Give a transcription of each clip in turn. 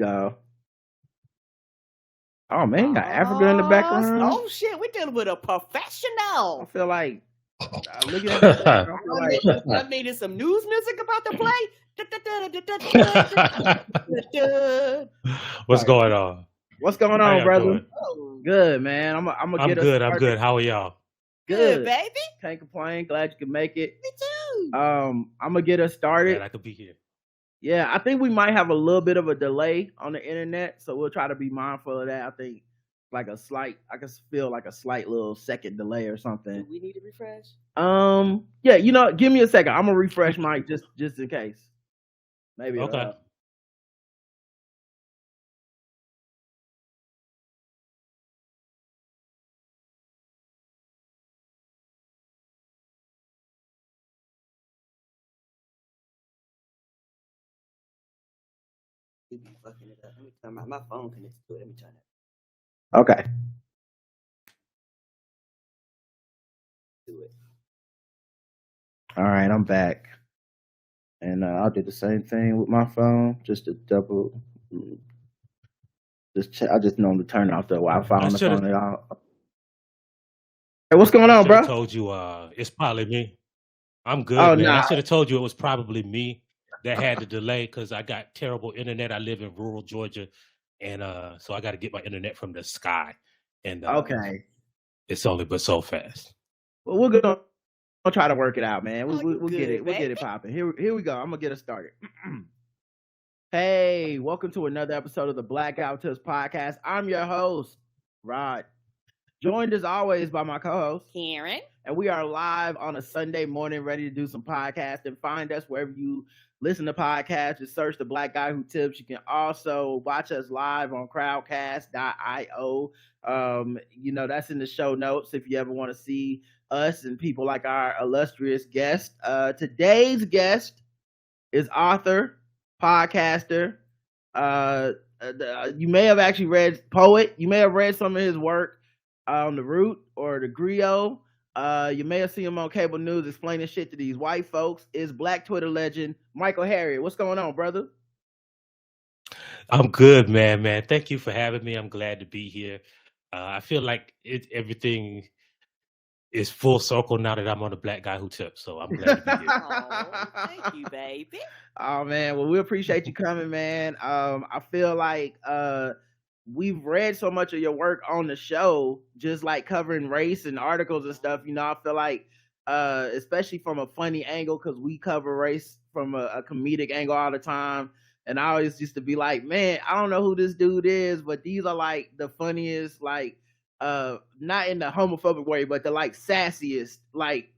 go. Oh man, you got Africa in the background. Oh shit, we're dealing with a professional. I feel like looking at this background, I feel like I needed some news music about the play. What's going on? What's going How on, y'all brother? doing? Good, man. I'm gonna I'm get us good. I'm started. good. How are y'all? Good, baby. Can't complain. Glad you could make it. Me too. I'm gonna get us started. Glad I could be here. Yeah, I think we might have a little bit of a delay on the internet, so we'll try to be mindful of that. I think like a slight, I can feel like a slight little second delay or something. Do we need to refresh? Yeah, you know, give me a second. I'm gonna refresh Mike just in case. Maybe. Okay. We be fucking it up. Let me turn my phone connected to it. Let me turn it. Okay. Do it. All right, I'm back, and I'll do the same thing with my phone, just to double. I just normally turn off the Wi-Fi on the phone at all. Hey, what's going on, bro? I told you it's probably me. I'm good, Oh, man. nah. I should have told you it was probably me that had the delay because I got terrible internet. I live in rural Georgia, and so I got to get my internet from the sky. And Okay. it's only but so fast. Well, we're gonna try to work it out, man. We'll you get good, it. We'll get it popping. Here we go. I'm gonna get us started. Hey, welcome to another episode of the Blackout Tips podcast. I'm your host, Rod. Joined as always by my co-host, Karen. And we are live on a Sunday morning, ready to do some podcasting. Find us wherever you listen to podcasts. Just search the Black Guy Who Tips. You can also watch us live on Crowdcast.io. You know, that's in the show notes if you ever want to see us and people like our illustrious guest. Today's guest is author, podcaster. You may have actually read poet. You may have read some of his work on The Root or The Griot. You may have seen him on cable news explaining shit to these white folks. Is Black Twitter legend Michael Harriet. What's going on, brother? I'm good, man. Thank you for having me. I'm glad to be here. I feel like everything is full circle now that I'm on the Black Guy Who Tips. So I'm glad to be here. Oh, thank you, baby. Oh man, well we appreciate you coming, man. I feel like we've read so much of your work on the show, just like covering race and articles and stuff. You know, I feel like especially from a funny angle, because we cover race from a comedic angle all the time. And I always used to be like, man, I don't know who this dude is, but these are like the funniest, like not in the homophobic way, but the like sassiest, like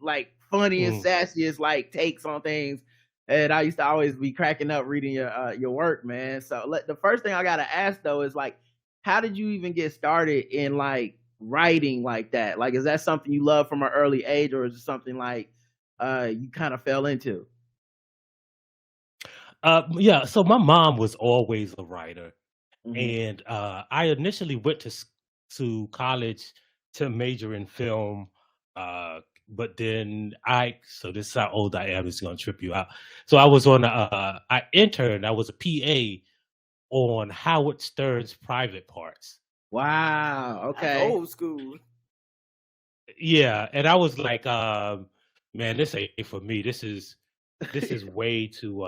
funniest, sassiest like takes on things. And I used to always be cracking up reading your work, man. So the first thing I gotta ask though is like, how did you even get started in like writing like that? Like, is that something you love from an early age, or is it something like you kind of fell into? Yeah, so my mom was always a writer. Mhm. And I initially went to college to major in film, but then so this is how old I am, it's gonna trip you out. So I was on I interned, I was a PA on Howard Stern's Private Parts. Wow. Okay. That's old school. Yeah, and I was like, man, this ain't for me. This is way too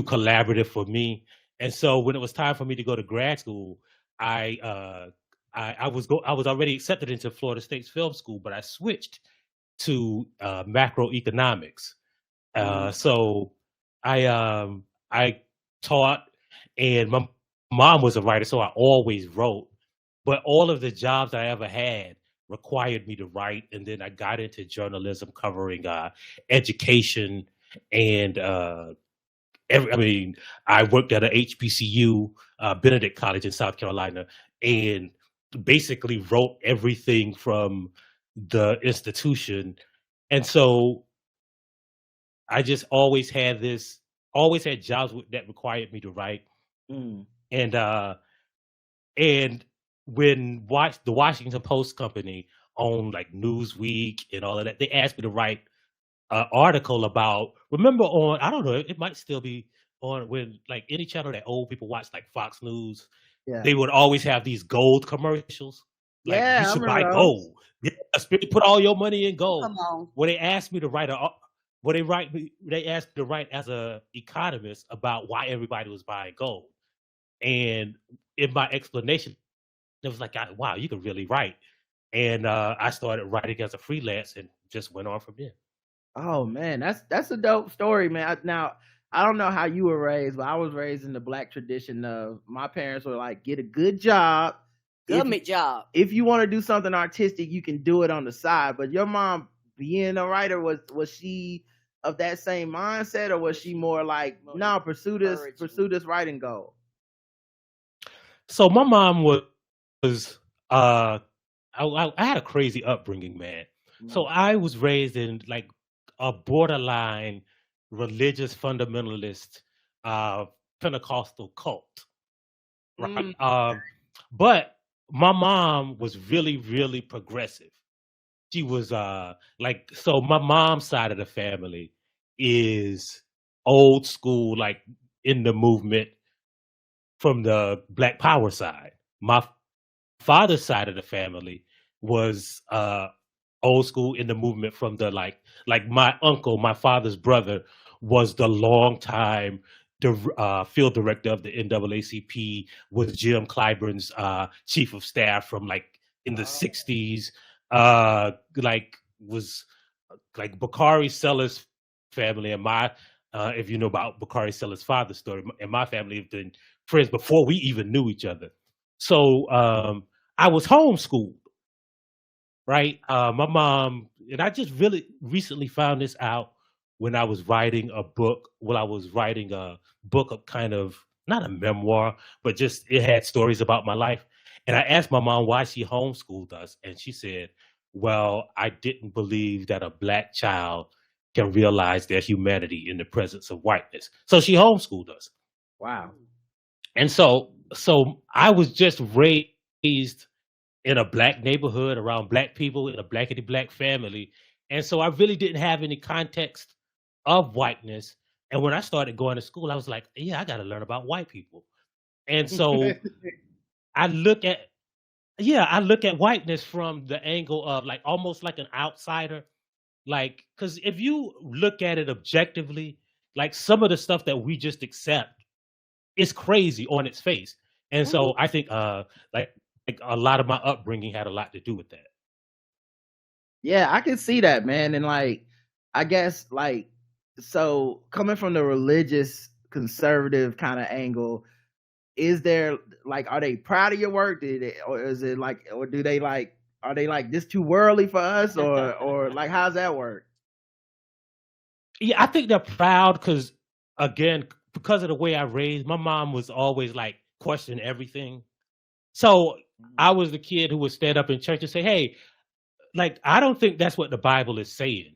collaborative for me. And so when it was time for me to go to grad school, I was already accepted into Florida State's film school, but I switched to macroeconomics. So I taught, and my mom was a writer, so I always wrote. But all of the jobs I ever had required me to write, and then I got into journalism covering education and I worked at a HBCU, Benedict College in South Carolina, and basically wrote everything from the institution. And so I just always had jobs that required me to write. And when the Washington Post company owned like Newsweek and all of that, they asked me to write article about, remember on, I don't know, it might still be on when like any channel that old people watch, like Fox News, Yeah. they would always have these gold commercials. Like Yeah, you I should buy remember those. gold. Yeah, put all your money in gold. Come on. When they asked me to write they asked me to write as a economist about why everybody was buying gold. And in my explanation, it was like, wow, you can really write. And I started writing as a freelance and just went on from there. Oh man, that's a dope story, man. Now I don't know how you were raised, but I was raised in the Black tradition of my parents were like, get a good job. Government job. If you want to do something artistic, you can do it on the side. But your mom, being a writer, was she of that same mindset, or was she more like, no, pursue this writing goal? So my mom was I had a crazy upbringing, man. So I was raised in like a borderline religious fundamentalist Pentecostal cult, right? But my mom was really, really progressive. She was like, so my mom's side of the family is old school, like in the movement from the Black Power side. My father's side of the family was old school in the movement from the like my uncle, my father's brother, was the longtime field director of the NAACP, was Jim Clyburn's chief of staff from like in the 60s, like was like Bakari Sellers family, and my if you know about Bakari Sellers' father's story, and my family have been friends before we even knew each other. So I was homeschooled, right? My mom, and I just really recently found this out when I was writing a book. Well, I was writing a book of kind of, not a memoir, but just it had stories about my life. And I asked my mom why she homeschooled us. And she said, well, I didn't believe that a Black child can realize their humanity in the presence of whiteness. So she homeschooled us. Wow. And so I was just raised in a Black neighborhood around Black people in a blackity Black family. And so I really didn't have any context of whiteness. And when I started going to school, I was like, yeah, I got to learn about white people. And so I look at whiteness from the angle of like almost like an outsider. Like, because if you look at it objectively, like some of the stuff that we just accept is crazy on its face. And so I think like a lot of my upbringing had a lot to do with that. Yeah, I can see that, man. And like, I guess like, so coming from the religious conservative kind of angle, is there like, are they proud of your work? Or is it like, or do they like, are they like, this too worldly for us, or like, how's that work? Yeah, I think they're proud because, again, because of the way I raised, my mom was always like questioning everything. So I was the kid who would stand up in church and say, hey, like, I don't think that's what the Bible is saying.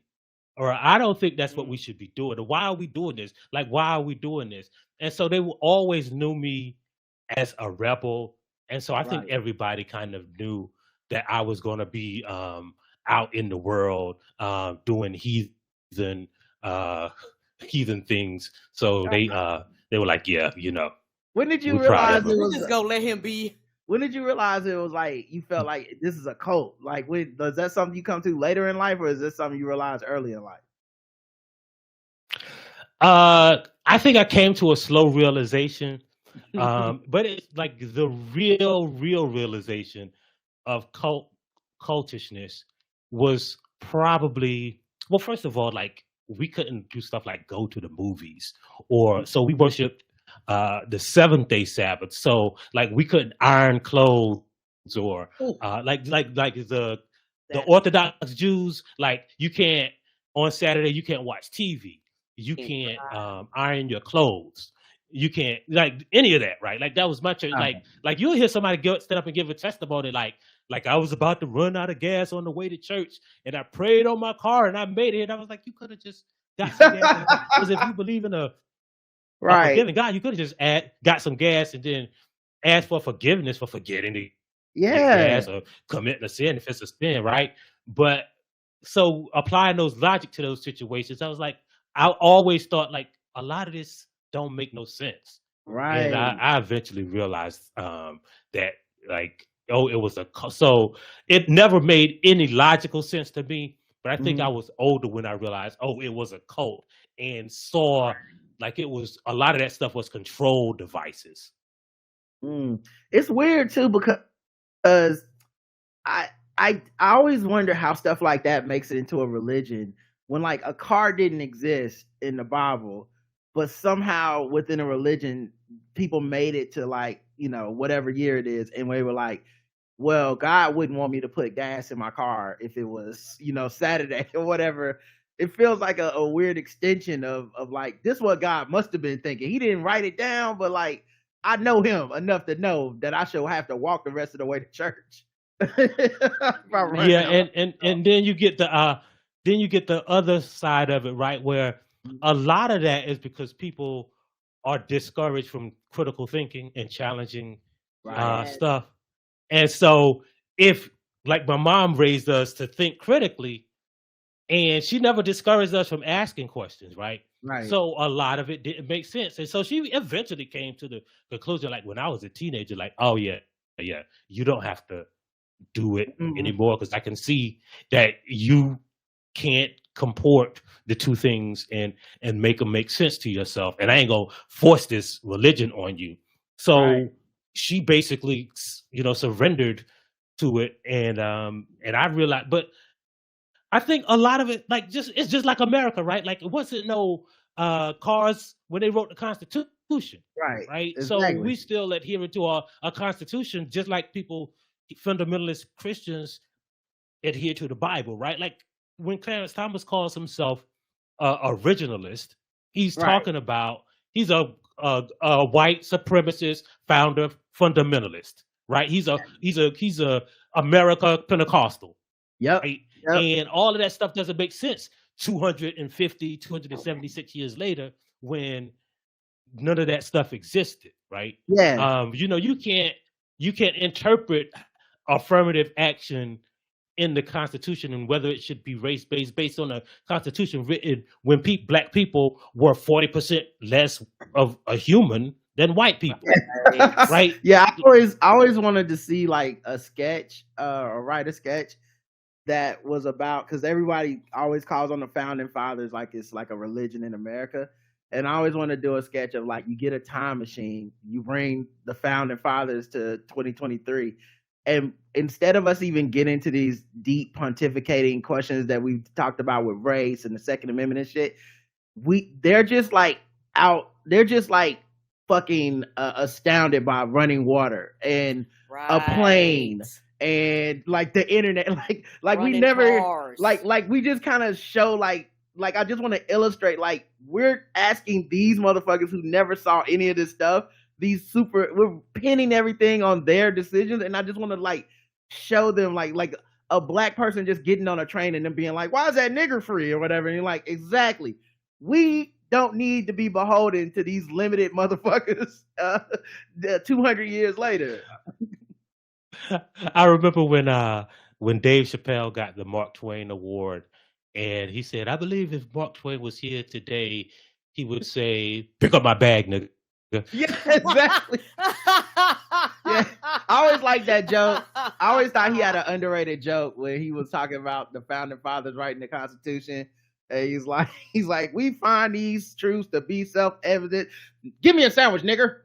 Or I don't think that's what we should be doing. Or why are we doing this? Like, why are we doing this? And so they always knew me as a rebel. And so I think everybody kind of knew that I was going to be out in the world doing heathen things. So they were like, yeah, you know. When did you realize it was just gonna let him be? When did you realize it was like you felt like this is a cult? Like, is that something you come to later in life, or is this something you realized early in life? I think I came to a slow realization, but it's like the real realization of cultishness was probably, well, first of all, like we couldn't do stuff like go to the movies, or so we worshiped the Seventh-day Sabbath. So like we couldn't iron clothes, or like the Orthodox Jews, like you can't on Saturday you can't watch TV, you can't iron your clothes, you can't like any of that, right? Like that was my church. Like you'll hear somebody stand up and give a testimony like I was about to run out of gas on the way to church and I prayed on my car and I made it. And I was like, you could have just got some gas. Because if you believe in a forgiving God, you could have just got some gas and then asked for forgiveness for forgetting to get gas or committing a sin if it's a sin, right? But so applying those logic to those situations, I was like, I always thought like a lot of this don't make no sense. Right. And I eventually realized that, like, oh, it was so it never made any logical sense to me. But I think I was older when I realized, oh, it was a cult, and saw like it was a lot of that stuff was control devices. It's weird too, because I always wonder how stuff like that makes it into a religion, when like a car didn't exist in the Bible, but somehow within a religion people made it to, like, you know, whatever year it is, and we were like, well, God wouldn't want me to put gas in my car if it was, you know, Saturday or whatever. It feels like a weird extension of like, this what God must have been thinking. He didn't write it down, but like, I know him enough to know that I should have to walk the rest of the way to church. Yeah, and then you get the other side of it, right? Where a lot of that is because people are discouraged from critical thinking and challenging stuff. And so, if, like, my mom raised us to think critically, and she never discouraged us from asking questions, right? Right. So a lot of it didn't make sense. And so she eventually came to the conclusion, like, when I was a teenager, like, oh yeah, you don't have to do it anymore, because I can see that you can't comport the two things and make them make sense to yourself, and I ain't gonna force this religion on you. So she basically, you know, surrendered to it, and I realized, but I think a lot of it, like, it's just like America, right? Like, it wasn't no cars when they wrote the Constitution, right? Exactly. So we still adhere to our Constitution, just like people, fundamentalist Christians, adhere to the Bible, right? Like, when Clarence Thomas calls himself originalist, he's talking about, he's a white supremacist founder fundamentalist, right? He's a America Pentecostal. Yep. Right? And all of that stuff doesn't make sense 276 years later, when none of that stuff existed, right? Yeah. You know, you can't interpret affirmative action in the Constitution and whether it should be race-based based on a Constitution written when Black people were 40% less of a human than white people. Right? Yeah, I always wanted to see like a sketch or write a sketch that was about, because everybody always calls on the founding fathers like it's like a religion in America. And I always want to do a sketch of, like, you get a time machine, you bring the founding fathers to 2023, and instead of us even getting into these deep pontificating questions that we've talked about with race and the Second Amendment and shit, they're just like fucking astounded by running water and a plane and like the internet, like we never cars. like we just kind of show like I just want to illustrate, like, we're asking these motherfuckers who never saw any of this stuff, we're pinning everything on their decisions, and I just want to like show them like a Black person just getting on a train and then being like, why is that nigger free or whatever, and you're like, exactly, we don't need to be beholden to these limited motherfuckers 200 years later. I remember when Dave Chappelle got the Mark Twain Award, and he said, I believe if Mark Twain was here today, he would say, pick up my bag, nigga. Yeah, exactly. Yeah, I always liked that joke. I always thought he had an underrated joke when he was talking about the founding fathers writing the Constitution. And he's like, we find these truths to be self-evident. Give me a sandwich, nigger.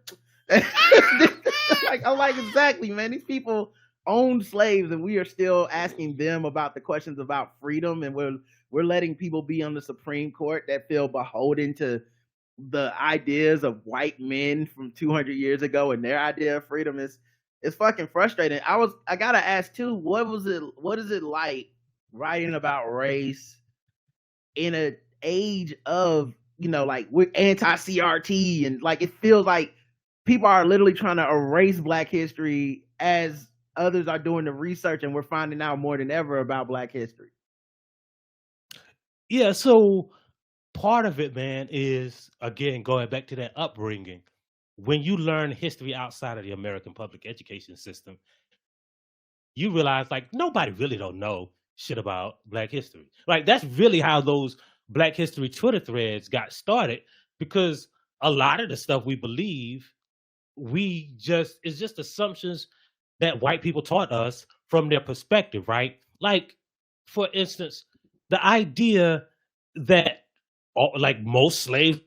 I'm like, exactly, man. These people owned slaves, and we are still asking them about the questions about freedom, and we're letting people be on the Supreme Court that feel beholden to the ideas of white men from 200 years ago and their idea of freedom. It's fucking frustrating. I gotta ask too, what is it like writing about race in an age of, you know, like, we're anti-CRT, and like it feels like people are literally trying to erase Black history as others are doing the research, and we're finding out more than ever about Black history. Yeah, so part of it, man, is, again, going back to that upbringing. When you learn history outside of the American public education system, you realize, like, nobody really don't know shit about Black history. Like, that's really how those Black history Twitter threads got started, because a lot of the stuff we believe, it's just assumptions that white people taught us from their perspective, right? Like, for instance, the idea that like most slaves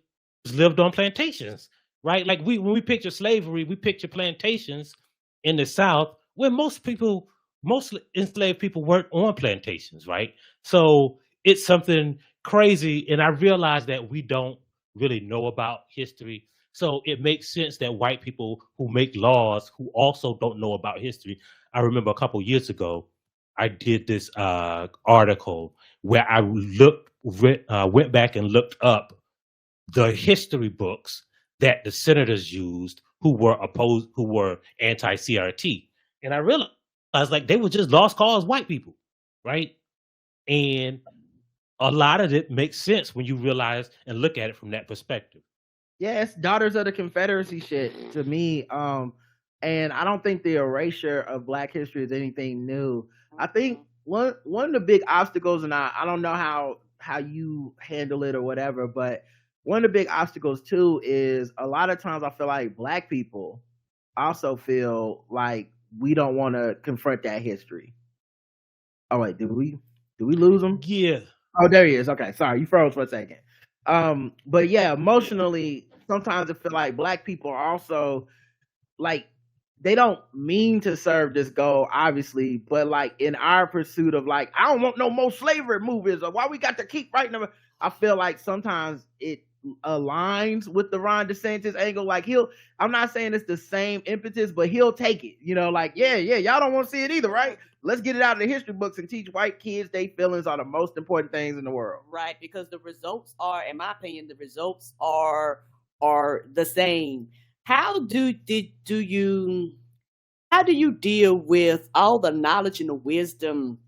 lived on plantations, right? Like when we picture slavery, we picture plantations in the South where most enslaved people weren't on plantations, right? So it's something crazy, and I realize that we don't really know about history. So it makes sense that white people who make laws who also don't know about history. I remember a couple years ago, I did this article where I went back and looked up the history books that the senators used who were anti-CRT, and I realized like they were just lost cause white people, right? And a lot of it makes sense when you realize and look at it from that perspective. Yeah, it's Daughters of the Confederacy shit to me. And I don't think the erasure of Black history is anything new. I think one of the big obstacles, and I don't know how you handle it or whatever, but one of the big obstacles too is a lot of times I feel like Black people also feel like we don't want to confront that history. Oh wait, did we lose him? Yeah. Oh, there he is. Okay, sorry, you froze for a second. But yeah, emotionally, sometimes I feel like Black people are also like they don't mean to serve this goal, obviously, but like in our pursuit of like, I don't want no more slavery movies or why we got to keep writing them. I feel like sometimes it aligns with the Ron DeSantis angle. Like I'm not saying it's the same impetus, but he'll take it. You know, like, yeah, y'all don't want to see it either, right? Let's get it out of the history books and teach white kids their feelings are the most important things in the world. Right, because the results are, in my opinion, the results are the same. How do you deal with all the knowledge and the wisdom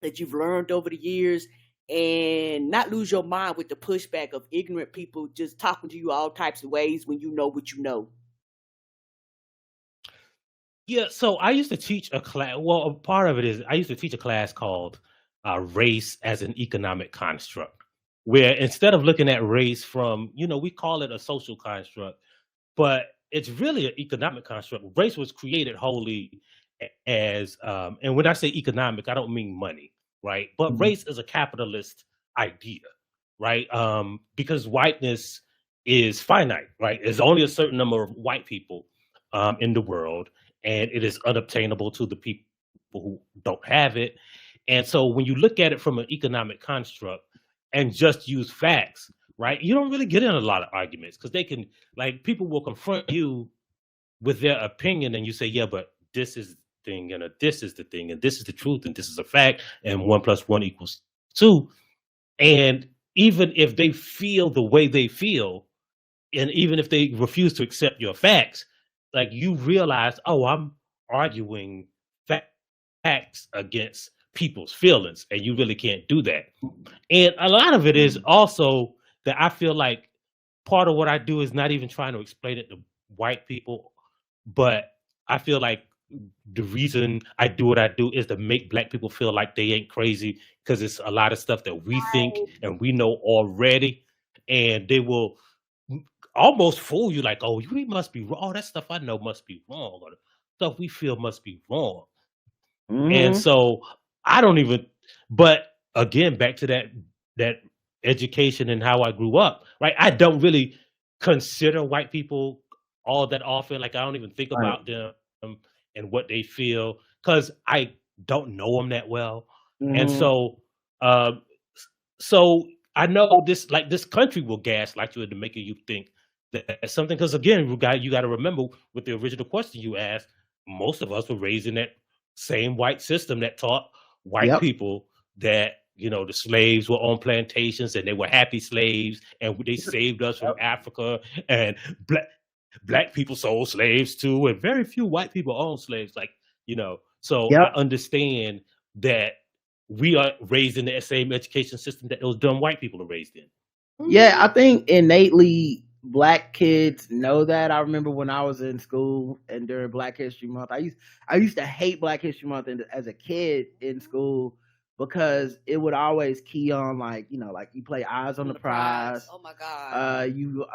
that you've learned over the years and not lose your mind with the pushback of ignorant people just talking to you all types of ways when you know what you know? Yeah, so I used to teach a class. Well, a part of it is I used to teach a class called Race as an Economic Construct, where instead of looking at race from, we call it a social construct, but it's really an economic construct. Race was created wholly as, and when I say economic, I don't mean money, right? But race is a capitalist idea, right? Because whiteness is finite, right? There's only a certain number of white people in the world, and it is unobtainable to the people who don't have it. And so when you look at it from an economic construct and just use facts, right, you don't really get in a lot of arguments because people will confront you with their opinion and you say, yeah, but this is the thing, and this is the thing, and this is the truth, and this is a fact, and 1 + 1 = 2. And even if they feel the way they feel, and even if they refuse to accept your facts, like you realize, oh, I'm arguing facts against people's feelings, and you really can't do that. And a lot of it is also that I feel like part of what I do is not even trying to explain it to white people, but I feel like the reason I do what I do is to make Black people feel like they ain't crazy, because it's a lot of stuff that we think and we know already, and they will almost fool you like, oh, we must be wrong. Oh, that stuff I know must be wrong, or the stuff we feel must be wrong. And so I don't even, but again, back to that education and how I grew up, right? I don't really consider white people all that often. Like I don't even think about them and what they feel because I don't know them that well. And so, so I know this country will gaslight you into making you think that something. Because again, you got to remember with the original question you asked, most of us were raised in that same white system that taught white people that the slaves were on plantations and they were happy slaves and they saved us from Africa, and black people sold slaves too, and very few white people owned slaves. So I understand that we are raised in the same education system that those dumb white people are raised in. Yeah, I think innately Black kids know that. I remember when I was in school and during Black History Month, I used to hate Black History Month as a kid in school, because it would always key on like, you know, like you play Eyes on the Prize. Oh my God. You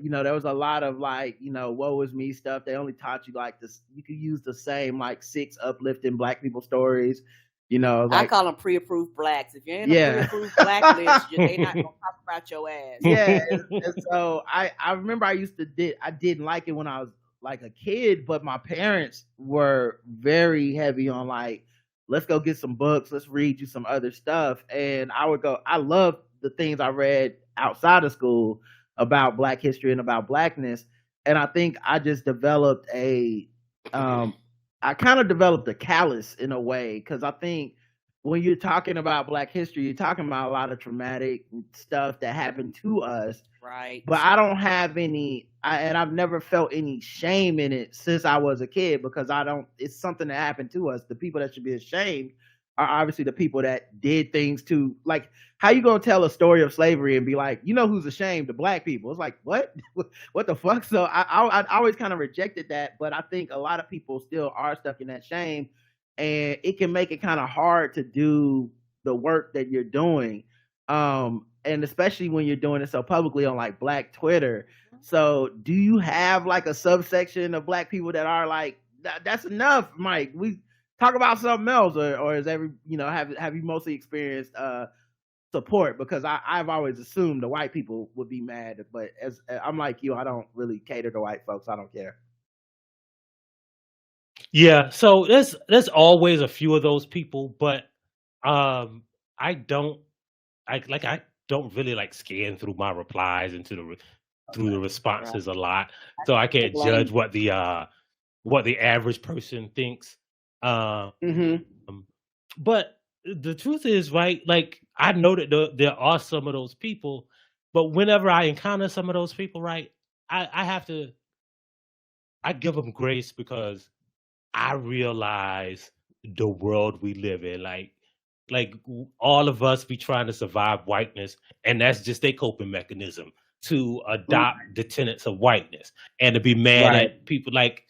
know, there was a lot of like, you know, woe is me stuff. They only taught you like this. You could use the same like 6 uplifting Black people stories. You know, I like call them pre-approved blacks. If you're in a yeah. pre-approved black list, they not gonna talk about your ass. Yeah, and so I remember I didn't like it when I was like a kid, but my parents were very heavy on like, let's go get some books, let's read you some other stuff. And I would go, I love the things I read outside of school about Black history and about Blackness. And I think I just developed I kind of developed a callus in a way, because I think when you're talking about Black history, you're talking about a lot of traumatic stuff that happened to us. Right. But I don't have and I've never felt any shame in it since I was a kid, because it's something that happened to us. The people that should be ashamed are obviously the people that did things to, like, how you gonna tell a story of slavery and be like, you know who's ashamed? The Black people. It's like, what? What the fuck? So I always kind of rejected that, but I think a lot of people still are stuck in that shame, and it can make it kind of hard to do the work that you're doing. And especially when you're doing it so publicly on like Black Twitter. So do you have like a subsection of Black people that are like, that's enough, Mike, we talk about something else, or is have you mostly experienced support? Because I've always assumed the white people would be mad, but as I'm like you, I don't really cater to white folks. I don't care. Yeah, so there's always a few of those people, but I don't really like scan through my replies and through the responses a lot, so I can't judge what the average person thinks. But the truth is, right, like, I know that there are some of those people, but whenever I encounter some of those people, right, I give them grace, because I realize the world we live in. Like all of us be trying to survive whiteness, and that's just their coping mechanism to adopt the tenets of whiteness and to be mad at people like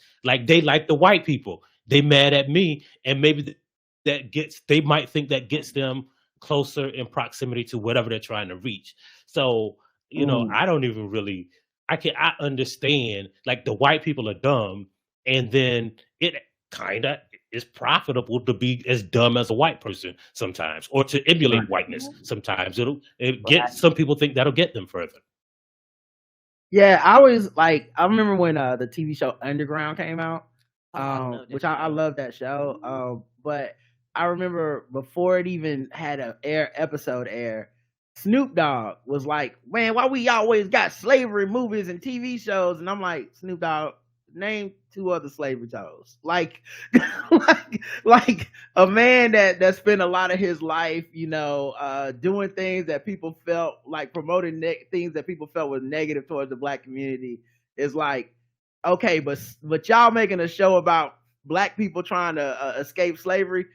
they like the white people. They mad at me, and maybe they might think that gets them closer in proximity to whatever they're trying to reach. So, you know, I don't even really, I understand, like, the white people are dumb, and then it kind of is profitable to be as dumb as a white person sometimes, or to emulate whiteness sometimes. Some people think that'll get them further. Yeah, I remember when the TV show Underground came out, which I love that show. But I remember before it even had an episode air, Snoop Dogg was like, man, why we always got slavery movies and TV shows? And I'm like, Snoop Dogg, name 2 other slavery shows. Like a man that spent a lot of his life, you know, doing things that people felt like, promoting things that people felt was negative towards the Black community, is like, okay, but y'all making a show about Black people trying to escape slavery,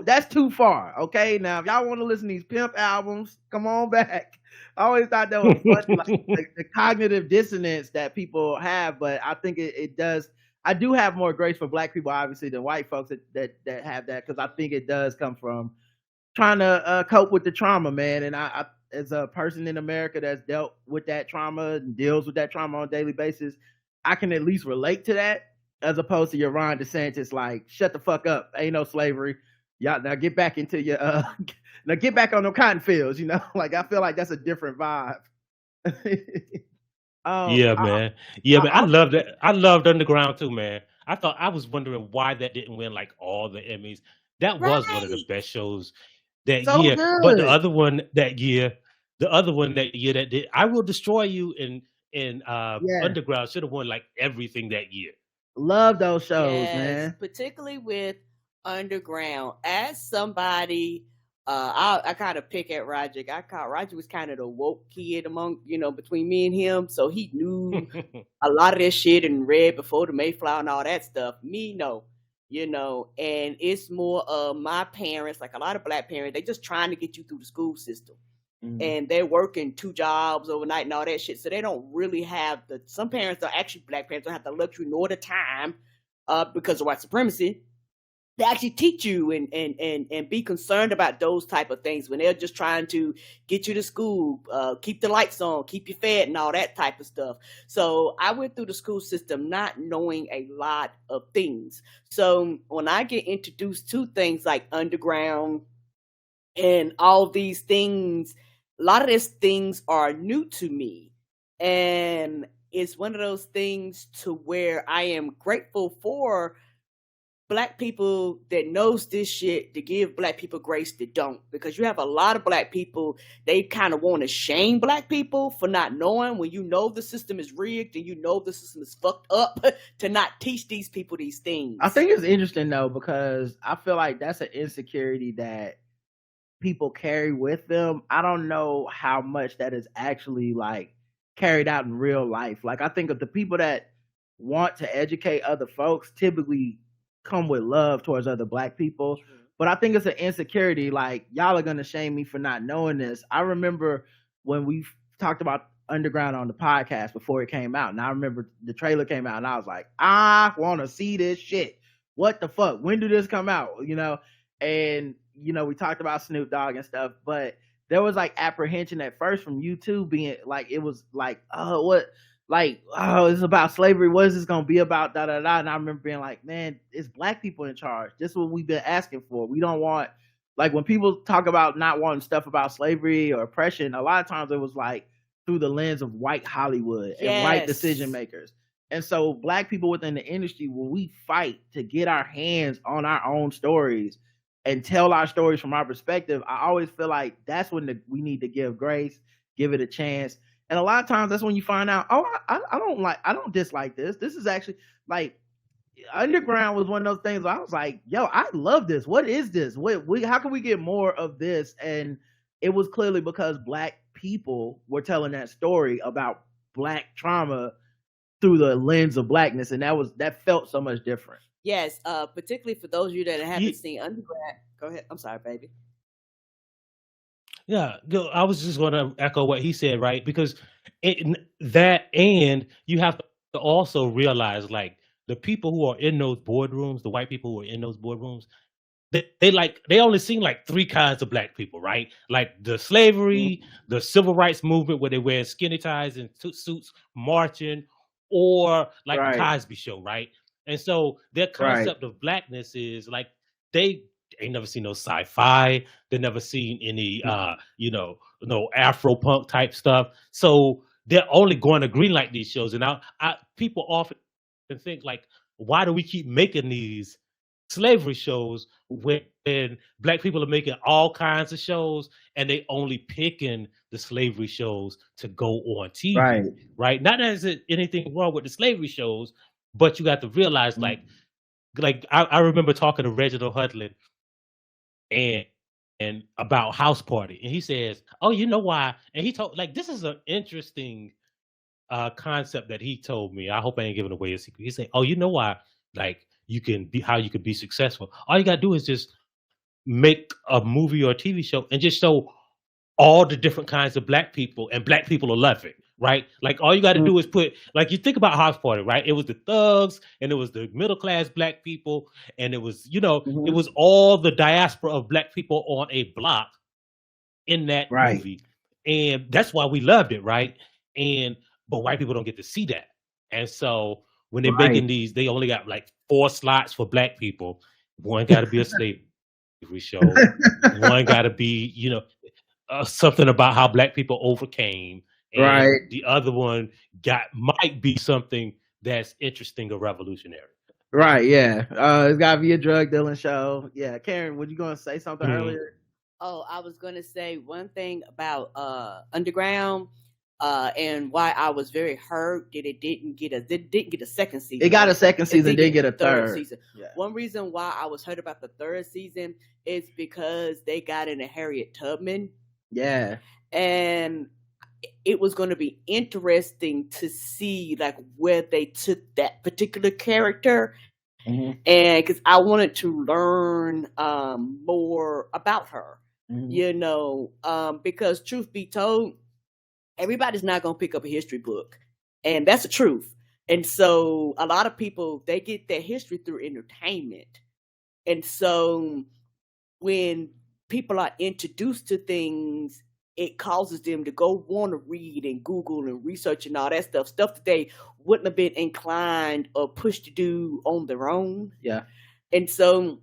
that's too far. Okay, now if y'all want to listen to these pimp albums, come on back. I always thought that was funny, like the cognitive dissonance that people have, but I think it does. I do have more grace for Black people, obviously, than white folks that have that, because I think it does come from trying to cope with the trauma, man. And I, as a person in America that's dealt with that trauma and deals with that trauma on a daily basis, I can at least relate to that, as opposed to your Ron DeSantis, like, shut the fuck up, ain't no slavery. Y'all now get back into your now get back on the cotton fields, you know. Like, I feel like that's a different vibe. Yeah, man. I love that. I loved Underground too, man. I was wondering why that didn't win like all the Emmys. That was one of the best shows that year. Good. But the other one that year that did I Will Destroy You and Underground should have won like everything that year. Love those shows, man. Particularly with Underground. As somebody, I kind of pick at Roger. Roger was kind of the woke kid among, between me and him. So he knew a lot of this shit and read Before the Mayflower and all that stuff. Me, no, and it's more of my parents, like a lot of Black parents, they just trying to get you through the school system. And they're working 2 jobs overnight and all that shit. So they don't really have some parents are actually Black parents don't have the luxury nor the time because of white supremacy they actually teach you and be concerned about those type of things when they're just trying to get you to school, keep the lights on, keep you fed and all that type of stuff. So I went through the school system not knowing a lot of things. So when I get introduced to things like underground and all these things, a lot of these things are new to me. And it's one of those things to where I am grateful for Black people that knows this shit to give Black people grace that don't, because you have a lot of Black people, they kind of want to shame Black people for not knowing when you know the system is rigged and you know the system is fucked up to not teach these people these things. I think it's interesting though, because I feel like that's an insecurity that people carry with them. I don't know how much that is actually like carried out in real life. Like I think of the people that want to educate other folks typically come with love towards other Black people. But I think it's an insecurity, like y'all are gonna shame me for not knowing this. I remember when we talked about Underground on the podcast before it came out, and I remember the trailer came out and I was like, I want to see this shit. What the fuck? When did this come out? You know? And you know, we talked about Snoop Dogg and stuff, but there was like apprehension at first from YouTube being like, it was like, oh, what? Like, oh, it's about slavery. What is this gonna be about? Da da da. And I remember being like, man, it's Black people in charge. This is what we've been asking for. We don't want, like, when people talk about not wanting stuff about slavery or oppression, a lot of times it was like through the lens of white Hollywood and white decision makers. And so Black people within the industry, when we fight to get our hands on our own stories and tell our stories from our perspective, I always feel like that's when we need to give grace, give it a chance. And a lot of times that's when you find out, oh, I don't dislike this. This is actually like Underground was one of those things where I was like, yo, I love this. What is this? How can we get more of this? And it was clearly because Black people were telling that story about Black trauma through the lens of Blackness. And that felt so much different. Yes, particularly for those of you that haven't seen Underground. Go ahead. I'm sorry, baby. Yeah, I was just going to echo what he said, right? Because and you have to also realize, like, the people who are in those boardrooms, the white people who are in those boardrooms, they only seen like three kinds of Black people, right? Like the slavery, the civil rights movement where they wear skinny ties and suits marching, or like the Cosby Show, right? And so their concept of Blackness is like they ain't never seen no sci-fi. They never seen any, no Afro punk type stuff. So they're only going to greenlight these shows. And people often think like, why do we keep making these slavery shows when Black people are making all kinds of shows and they only picking the slavery shows to go on TV, right? Not that there's anything wrong with the slavery shows, but you got to realize, like I remember talking to Reginald Hudlin and about House Party, and he says, "Oh, you know why?" And he told, like, this is an interesting concept that he told me. I hope I ain't giving away a secret. He said, "Oh, you know why? Like, you can be successful. All you gotta do is just make a movie or a TV show and just show all the different kinds of Black people, and Black people will love it." Right? Like, all you got to do is put, like, you think about House Party, right? It was the thugs and it was the middle class Black people, and it was, it was all the diaspora of Black people on a block in that movie. And that's why we loved it, right? But white people don't get to see that. And so when they're making these, they only got like 4 slots for Black people. One got to be a slavery show. One got to be, something about how Black people overcame. And the other one might be something that's interesting or revolutionary. Right, yeah. It's gotta be a drug dealing show. Yeah, Karen, were you gonna say something earlier? Oh, I was gonna say one thing about Underground, and why I was very hurt that it didn't get a second season. It got a second season, didn't get a third season. Yeah. One reason why I was hurt about the third season is because they got into Harriet Tubman. Yeah. And it was going to be interesting to see like where they took that particular character, and because I wanted to learn more about her, because truth be told, everybody's not going to pick up a history book, and that's the truth. And so a lot of people, they get their history through entertainment, And so when people are introduced to things, it causes them to go want to read and Google and research and all that stuff that they wouldn't have been inclined or pushed to do on their own. Yeah. And so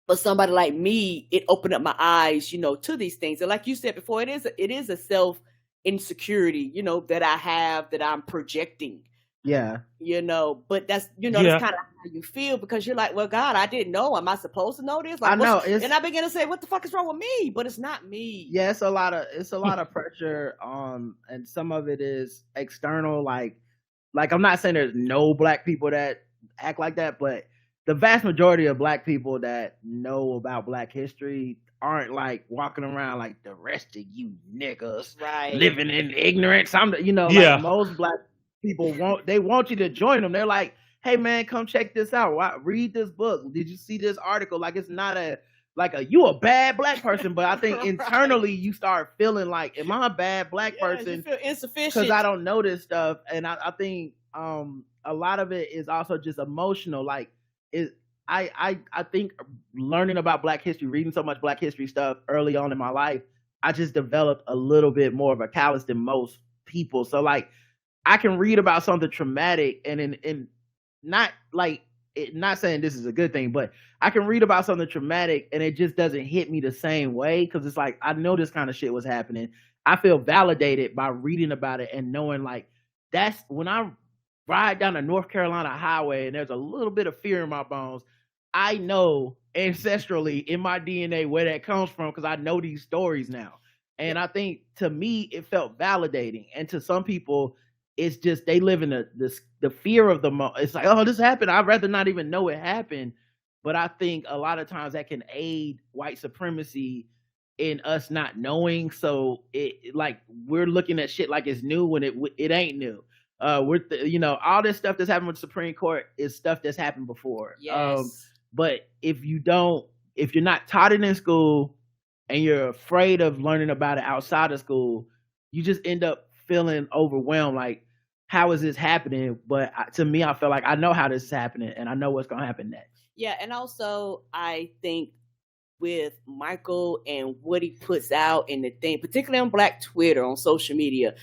for somebody like me, it opened up my eyes, to these things. And like you said before, it is a self insecurity, that I have, that I'm projecting. Yeah. But that's, that's kind of how you feel, because you're like, well, God, I didn't know. Am I supposed to know this? Like, I know. And I begin to say, what the fuck is wrong with me? But it's not me. Yeah, it's a lot of pressure, and some of it is external. Like I'm not saying there's no black people that act like that, but the vast majority of black people that know about black history aren't like walking around like the rest of you niggas living in ignorance. Like most black people want you to join them. They're like, hey man, come check this out. Read this book. Did you see this article? Like, it's not you a bad black person, but I think internally you start feeling like, am I a bad black person? You feel insufficient because I don't know this stuff. And I think a lot of it is also just emotional. Like, I think learning about black history, reading so much black history stuff early on in my life, I just developed a little bit more of a callus than most people. So like, I can read about something traumatic and not like not saying this is a good thing, but I can read about something traumatic and it just doesn't hit me the same way, because it's like, I know this kind of shit was happening. I feel validated by reading about it and knowing like, that's when I ride down the North Carolina highway and there's a little bit of fear in my bones, I know ancestrally in my DNA where that comes from, because I know these stories now. And I think to me it felt validating, and to some people it's just they live in the fear of the moment. It's like, oh, this happened, I'd rather not even know it happened. But I think a lot of times that can aid white supremacy in us not knowing. So it like we're looking at shit like it's new when it ain't new. All this stuff that's happened with the Supreme Court is stuff that's happened before. Yes. But if you're not taught it in school and you're afraid of learning about it outside of school, you just end up feeling overwhelmed. Like, how is this happening? But to me, I feel like I know how this is happening and I know what's going to happen next. Yeah. And also I think with Michael and what he puts out in the thing, particularly on Black Twitter, on social media,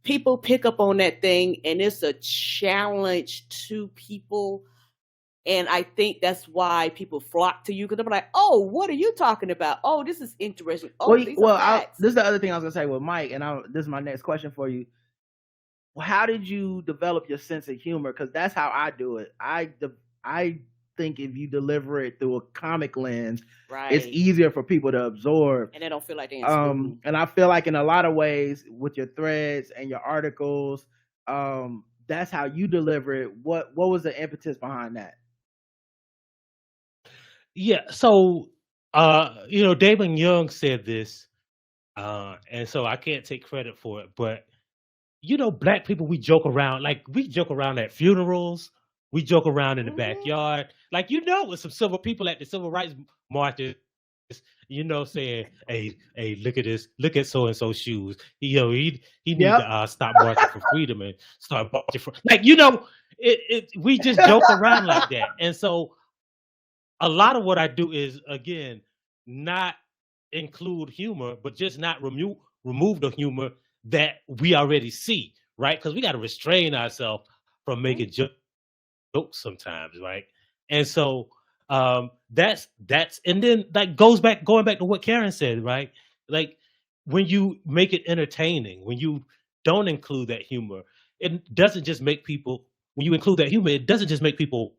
people pick up on that thing and it's a challenge to people. And I think that's why people flock to you, because they're like, oh, what are you talking about? Oh, this is interesting. Oh, this is the other thing I was going to say with Mike, and this is my next question for you. How did you develop your sense of humor? Because that's how I do it. I think if you deliver it through a comic lens, it's easier for people to absorb. And they don't feel like they're in school. And I feel like in a lot of ways with your threads and your articles, that's how you deliver it. What was the impetus behind that? Yeah, so Damon Young said this, and so I can't take credit for it, but black people, we joke around at funerals, we joke around in the backyard, like with some people at the civil rights marches, saying, hey, look at this, look at so and so shoes, he need to stop marching for freedom and start marching for, we just joke around like that. And so a lot of what I do is, again, not include humor, but just not remove the humor that we already see, right? Because we got to restrain ourselves from making jokes sometimes, right? And so that's and then that going back to what Karen said, right? Like, when you make it entertaining, when you don't include that humor, it doesn't just make people. When you include that humor, it doesn't just make people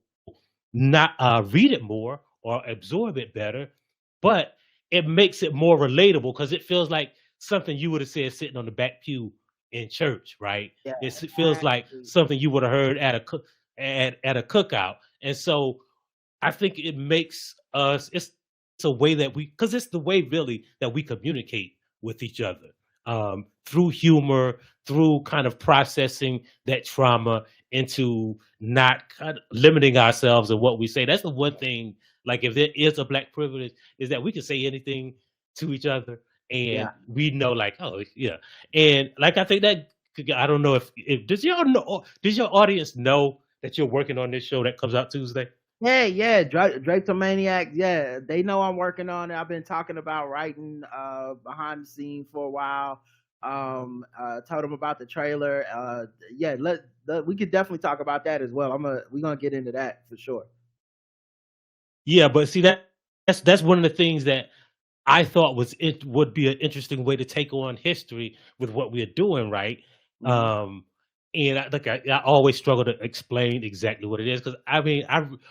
not read it more or absorb it better, but it makes it more relatable, because it feels like something you would have said sitting on the back pew in church, right? Yeah, it feels like something you would have heard at a cookout. And so I think it makes us, it's a way that because it's the way really that we communicate with each other, through humor, through kind of processing that trauma into not kind of limiting ourselves in what we say. That's the one thing, like, if there is a black privilege, is that we can say anything to each other and we know, like, oh yeah. And like, I think that, I don't know if does your audience know that you're working on this show that comes out Tuesday? Yeah, Drapetomaniax. Yeah, they know I'm working on it. I've been talking about writing behind the scenes for a while. Told them about the trailer. Yeah, we could definitely talk about that as well. We're gonna get into that for sure. Yeah, but see that's one of the things that I thought it would be an interesting way to take on history with what we're doing, right? Mhm. And I always struggle to explain exactly what it is because I mean,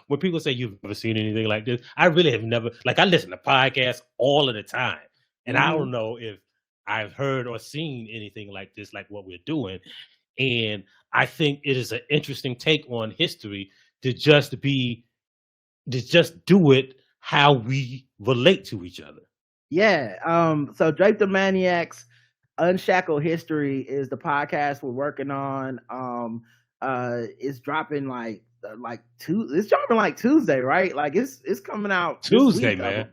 when people say you've never seen anything like this, I really have never. Like I listen to podcasts all of the time, and I don't Mhm. know if I've heard or seen anything like this, like what we're doing. And I think it is an interesting take on history to just be to just do it how we relate to each other. Yeah. So Drapetomaniax Unshackled History is the podcast we're working on. It's dropping it's dropping like Tuesday, right? Like it's coming out this Tuesday, week. man.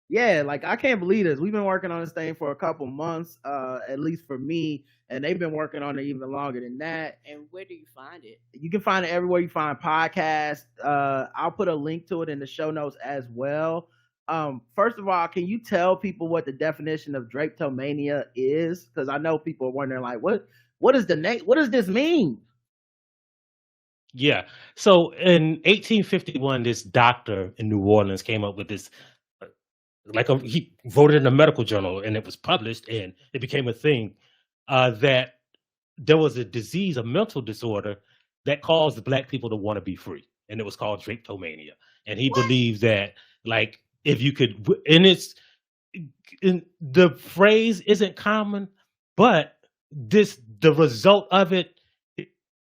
Yeah, like I can't believe this. We've been working on this thing for a couple months, at least for me, and they've been working on it even longer than that. And where do you find it? You can find it everywhere you find podcasts. I'll put a link to it in the show notes as well. First of all, can you tell people what the definition of Drapetomania is? Because I know people are wondering, like, what is the name? What does this mean? Yeah. So in 1851, this doctor in New Orleans came up with this, he voted in a medical journal and it was published and it became a thing that there was a disease, a mental disorder that caused black people to want to be free. And it was called Drapetomania. And he What? believed that, like, if you could, the phrase isn't common, but the result of it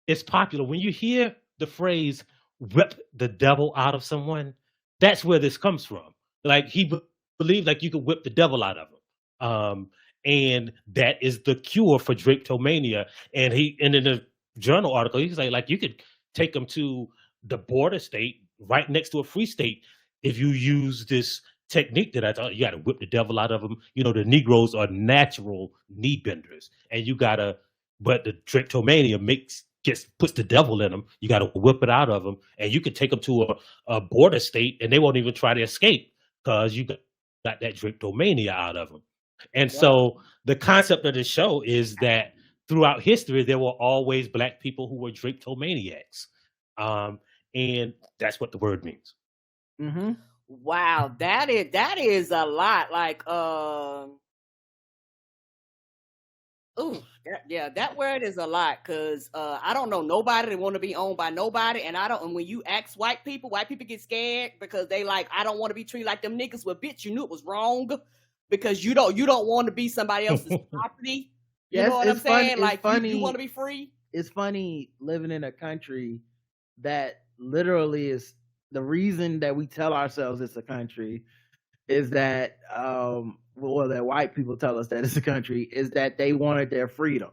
is popular. When you hear the phrase "whip the devil out of someone," that's where this comes from. Like believed like you could whip the devil out of him, and that is the cure for Drapetomania. And in the journal article, he's like you could take them to the border state right next to a free state if you use this technique that I thought you got to whip the devil out of them. You know, the Negroes are natural knee benders, and but the Drapetomania puts the devil in them. You got to whip it out of them, and you can take them to a border state, and they won't even try to escape because you got that Drapetomania out of them. And Wow. so the concept of the show is that throughout history, there were always black people who were Drapetomaniacs. And that's what the word means. Mm-hmm. Wow, that is a lot. Like, that word is a lot because I don't know nobody that want to be owned by nobody, and and when you ask white people get scared because they like, I don't want to be treated like them niggas. Well, bitch, you knew it was wrong because you don't want to be somebody else's property. You know what I'm saying? Like, you want to be free. It's funny living in a country that literally is the reason that we tell ourselves it's a country is that that white people tell us that it's a country is that they wanted their freedom.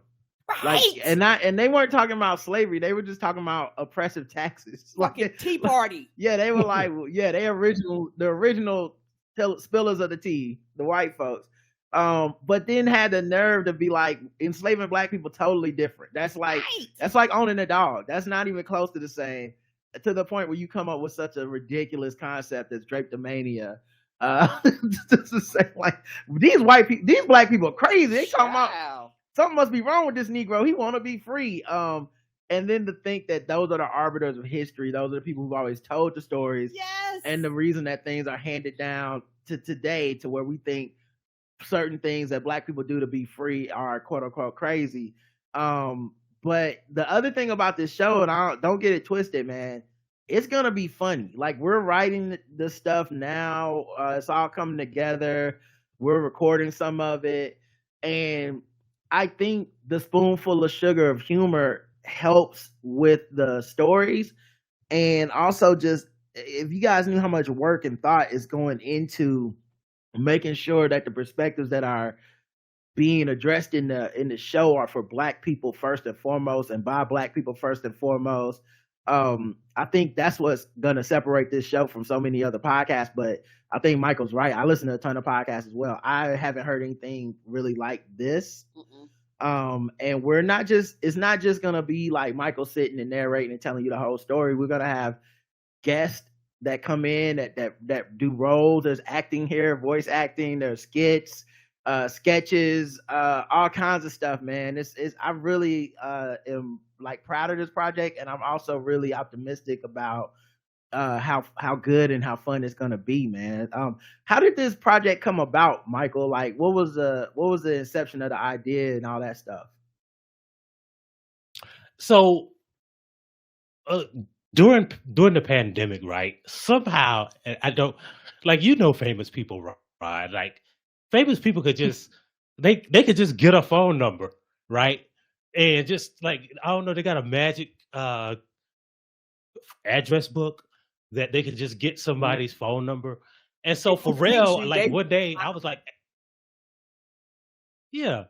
Right. Like, and they weren't talking about slavery, they were just talking about oppressive taxes. Fucking Tea Party. Yeah, they were like, yeah, the original spillers of the tea, the white folks. But then had the nerve to be like, enslaving black people totally different. That's like owning a dog. That's not even close to the same. To the point where you come up with such a ridiculous concept as Drapetomania. To say like these black people are crazy. They talking about something must be wrong with this Negro. He want to be free. And then to think that those are the arbiters of history. Those are the people who've always told the stories. Yes. And the reason that things are handed down to today to where we think certain things that black people do to be free are quote unquote crazy. But the other thing about this show, and don't get it twisted, man, it's gonna be funny. Like, we're writing the stuff now. It's all coming together. We're recording some of it, and I think the spoonful of sugar of humor helps with the stories. And also, just if you guys knew how much work and thought is going into making sure that the perspectives that are being addressed in the show are for black people first and foremost, and by black people first and foremost. I think that's what's gonna separate this show from so many other podcasts. But I think Michael's right. I listen to a ton of podcasts as well. I haven't heard anything really like this. And it's not just gonna be like Michael sitting and narrating and telling you the whole story. We're gonna have guests that come in that do roles. There's acting here, voice acting. There's skits, sketches, all kinds of stuff, man. It's I really am like proud of this project, and I'm also really optimistic about how good and how fun it's gonna be, man. How did this project come about, Michael? Like, what was the inception of the idea and all that stuff? So during the pandemic, right? Somehow, I don't like, famous people, right? Like, famous people could just they could just get a phone number, right? And just like, I don't know, they got a magic address book that they could just get somebody's phone number. And so for real, like one day I was like, yeah,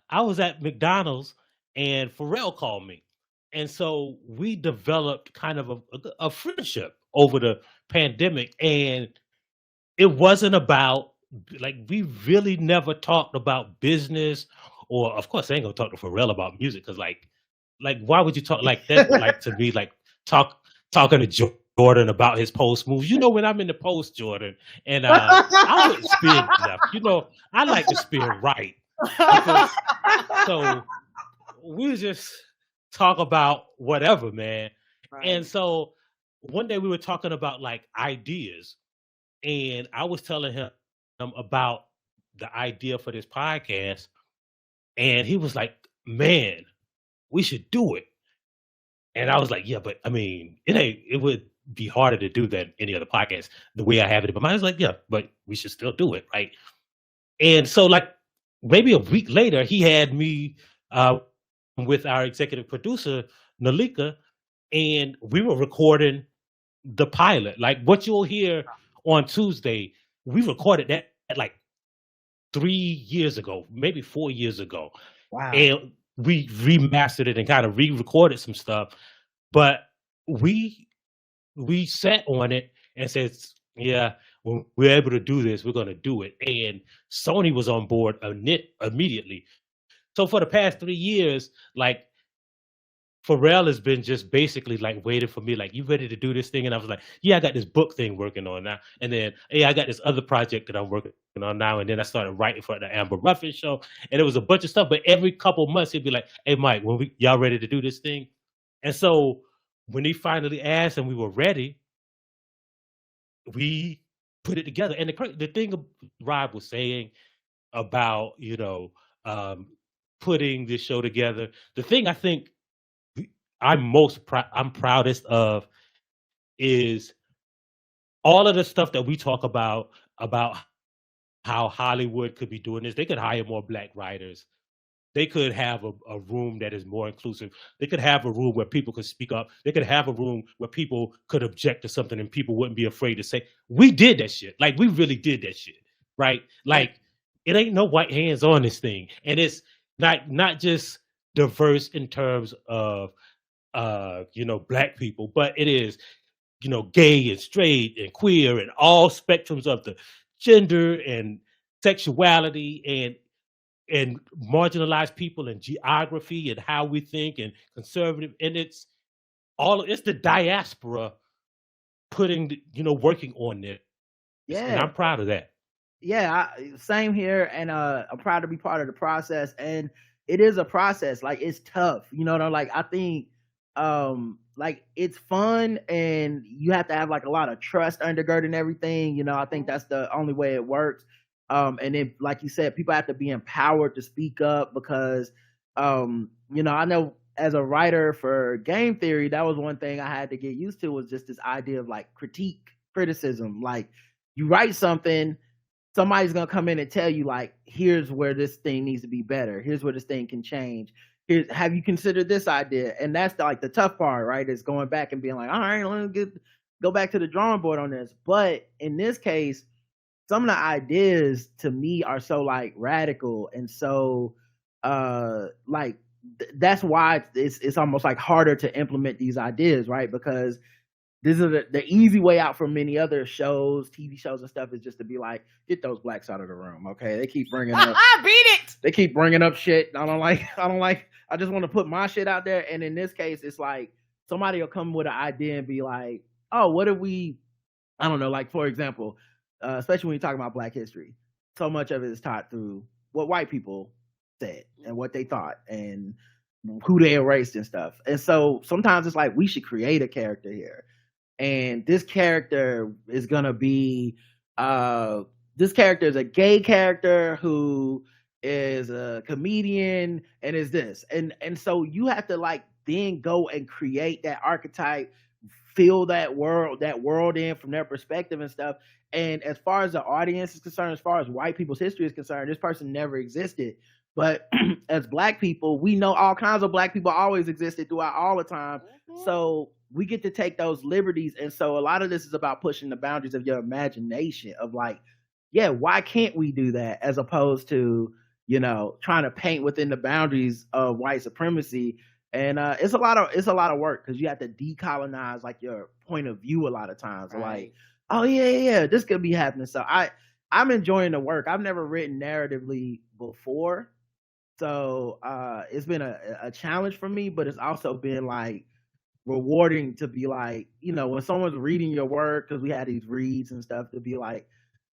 I was at McDonald's and Pharrell called me. And so we developed kind of a friendship over the pandemic. And it wasn't about, like, we really never talked about business, or of course I ain't gonna talk to Pharrell about music, because like why would you talk like that? Like, to me, like talking to Jordan about his post moves. When I'm in the post, Jordan, and I wouldn't spin enough. I like to spin right. So we just talk about whatever, man. Right. And so one day we were talking about like ideas, and I was telling him about the idea for this podcast, and he was like, man, we should do it. And I was like, yeah, but I mean, it would be harder to do than any other podcast the way I have it in my mind. I was like, yeah, but we should still do it, right? And so like maybe a week later, he had me with our executive producer, Nalika, and we were recording the pilot. Like what you'll hear on Tuesday, we recorded that like 3 years ago, maybe 4 years ago. Wow. And we remastered it and kind of re-recorded some stuff. But we sat on it and said, yeah, when we're able to do this, we're going to do it. And Sony was on board immediately. So for the past 3 years, like, Pharrell has been just basically like waiting for me, like, you ready to do this thing? And I was like, yeah, I got this book thing working on now. And then, hey, I got this other project that I'm working on now. And then I started writing for the Amber Ruffin show. And it was a bunch of stuff. But every couple months, he'd be like, hey, Mike, y'all ready to do this thing? And so when he finally asked and we were ready, we put it together. And the thing Rob was saying about, putting this show together, the thing I think I'm proudest of is all of the stuff that we talk about how Hollywood could be doing this. They could hire more Black writers. They could have a room that is more inclusive. They could have a room where people could speak up. They could have a room where people could object to something and people wouldn't be afraid to say, we did that shit. Like, we really did that shit, right? Like, it ain't no white hands on this thing. And it's not just diverse in terms of, Black people, but it is, gay and straight and queer and all spectrums of the gender and sexuality and marginalized people and geography and how we think and conservative. And it's the diaspora working on it. Yeah. And I'm proud of that. Yeah, same here. And I'm proud to be part of the process. And it is a process. Like, it's tough. Like, I think like, it's fun, and you have to have like a lot of trust undergirding everything. I think that's the only way it works. And then, like you said, people have to be empowered to speak up because, I know as a writer for game theory, that was one thing I had to get used to, was just this idea of like criticism. Like, you write something, somebody's going to come in and tell you, like, here's where this thing needs to be better. Here's where this thing can change. Have you considered this idea? And that's the tough part, right? Is going back and being like, all right, let me go back to the drawing board on this. But in this case, some of the ideas to me are so like radical, and so that's why it's almost like harder to implement these ideas, right? Because this is the easy way out for many other shows, TV shows and stuff, is just to be like, get those Blacks out of the room, okay? They keep bringing up, beat it. They keep bringing up shit I don't like. I just want to put my shit out there. And in this case, it's like somebody will come with an idea and be like, oh, what if we, I don't know, like for example, especially when you talk about Black history, so much of it is taught through what white people said and what they thought and who they erased and stuff. And so sometimes it's like we should create a character here, and this character is gonna be this character is a gay character who is a comedian and is this, and so you have to like then go and create that archetype, fill that world in from their perspective and stuff. And as far as the audience is concerned, as far as white people's history is concerned, this person never existed. But as Black people, we know all kinds of Black people always existed throughout all the time. So we get to take those liberties. And so a lot of this is about pushing the boundaries of your imagination of like, yeah, why can't we do that? As opposed to, you know, trying to paint within the boundaries of white supremacy. And it's a lot of work because you have to decolonize like your point of view a lot of times. Right. Like, oh yeah, this could be happening. So I'm enjoying the work. I've never written narratively before. So it's been a challenge for me, but it's also been like rewarding to be like, you know, when someone's reading your work, because we had these reads and stuff, to be like,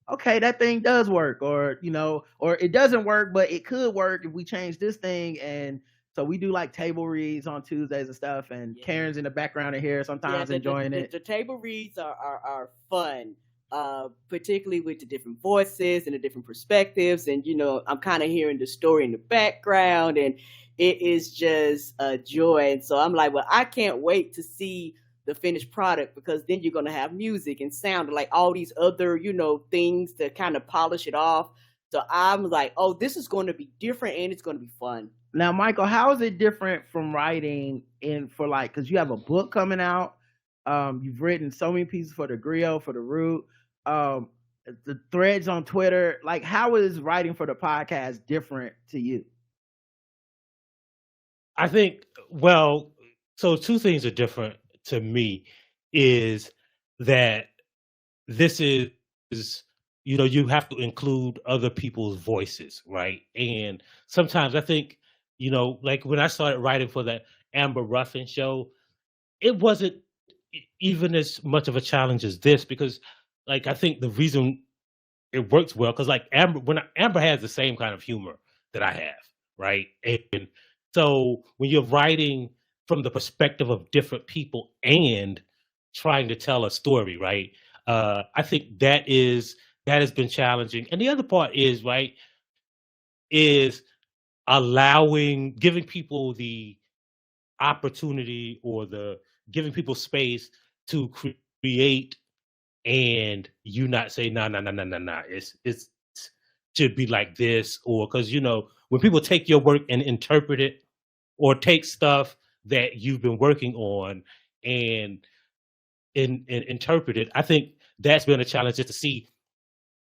okay, that thing does work, or, you know, or it doesn't work, but it could work if we change this thing. And so we do like table reads on Tuesdays and stuff, and Karen's in the background in here sometimes enjoying it. The table reads are fun. Particularly with the different voices and the different perspectives, and you know, I'm kind of hearing the story in the background, and it is just a joy. And so I'm like, well, I can't wait to see the finished product, because then you're going to have music and sound, like all these other, you know, things to kind of polish it off. So I'm like, oh, this is going to be different, and it's going to be fun. Now, Michael, how is it different from writing in for like, because you have a book coming out, you've written so many pieces for the Griot, for the Root, the threads on Twitter. Like, how is writing for the podcast different to you? I think, well, so two things are different to me. Is that this is, you know, you have to include other people's voices, right? And sometimes I think, you know, like when I started writing for the Amber Ruffin show, it wasn't even as much of a challenge as this, because like I think the reason it works well, because like Amber has the same kind of humor that I have, right? And so when you're writing from the perspective of different people and trying to tell a story, right? I think that has been challenging. And the other part is, right, is giving people the opportunity, or giving people space to create, and you not say no, it's should be like this. Or because, you know, when people take your work and interpret it, or take stuff that you've been working on and interpret it, I think that's been a challenge, just to see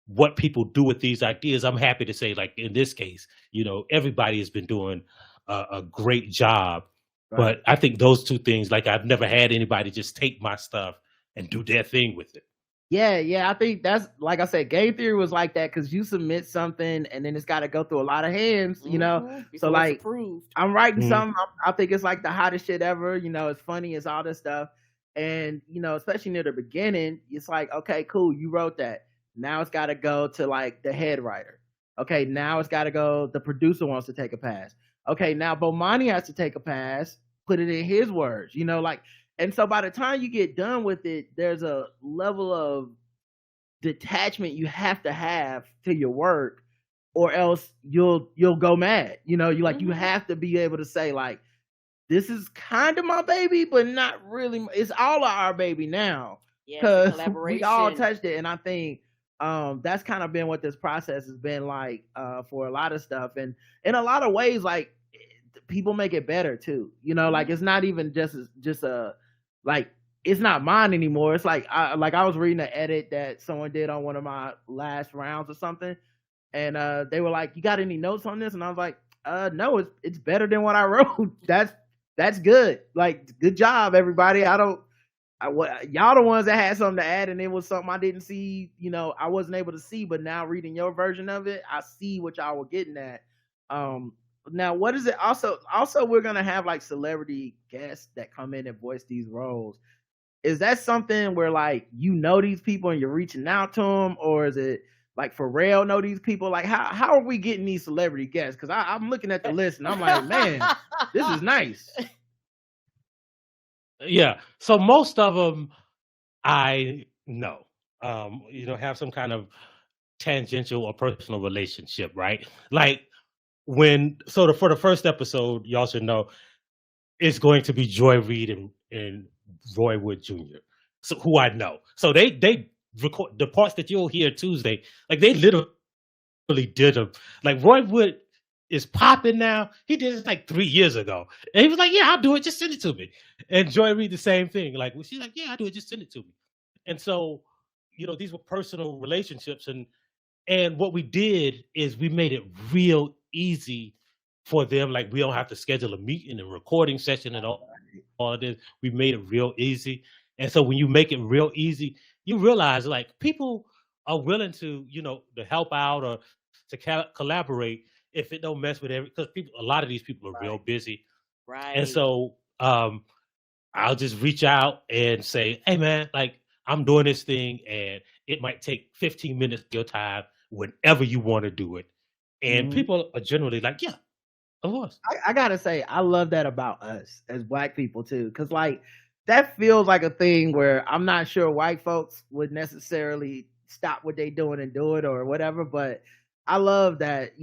what people do with these ideas. I'm happy to say, like in this case, you know, everybody has been doing a great job. Right. But I think those two things, like I've never had anybody just take my stuff and do their thing with it. Yeah, I think that's, like I said, game theory was like that, because you submit something and then it's got to go through a lot of hands, you know. So like, I'm writing something, I think it's like the hottest shit ever, you know, it's funny, it's all this stuff. And, you know, especially near the beginning, it's like, okay, cool, you wrote that. Now it's got to go to like the head writer. Okay, now it's got to go, the producer wants to take a pass. Okay, now Bomani has to take a pass, put it in his words, you know, like. And so by the time you get done with it, there's a level of detachment you have to your work, or else you'll go mad. You know, you have to be able to say like, this is kind of my baby, but not really. It's all of our baby now, because we all touched it. And I think that's kind of been what this process has been like for a lot of stuff. And in a lot of ways, like, people make it better too. You know, like it's not even just a like, it's not mine anymore. It's like I was reading an edit that someone did on one of my last rounds or something, and they were like, "You got any notes on this?" And I was like, "No, it's better than what I wrote. That's good. Like, good job, everybody. Y'all the ones that had something to add, and it was something I didn't see. You know, I wasn't able to see, but now reading your version of it, I see what y'all were getting at." Now, what is it? Also, we're gonna have like celebrity guests that come in and voice these roles. is that something where like you know these people and you're reaching out to them, or is it like Pharrell know these people? Like how are we getting these celebrity guests? Because I'm looking at the list and I'm like, man, this is nice. Yeah. So most of them I know, have some kind of tangential or personal relationship, right? Like for the first episode, y'all should know it's going to be Joy Reid and Roy Wood Jr. So who I know. So they record the parts that you'll hear Tuesday, like they literally did them. Like Roy Wood is popping now. He did it like 3 years ago. And he was like, yeah, I'll do it. Just send it to me. And Joy Reid the same thing. Like she's like, yeah, I'll do it. Just send it to me. And so, these were personal relationships. And what we did is we made it real easy for them. Like we don't have to schedule a meeting and recording session and all of this. We made it real easy. And so when you make it real easy, you realize like people are willing to, to help out or to collaborate if it don't mess with because a lot of these people are real busy. Right. And so I'll just reach out and say, hey man, like I'm doing this thing and it might take 15 minutes of your time whenever you want to do it. And people are generally like, yeah, of course. I gotta say, I love that about us as Black people too. Cause like that feels like a thing where I'm not sure white folks would necessarily stop what they doing and do it or whatever. But I love that,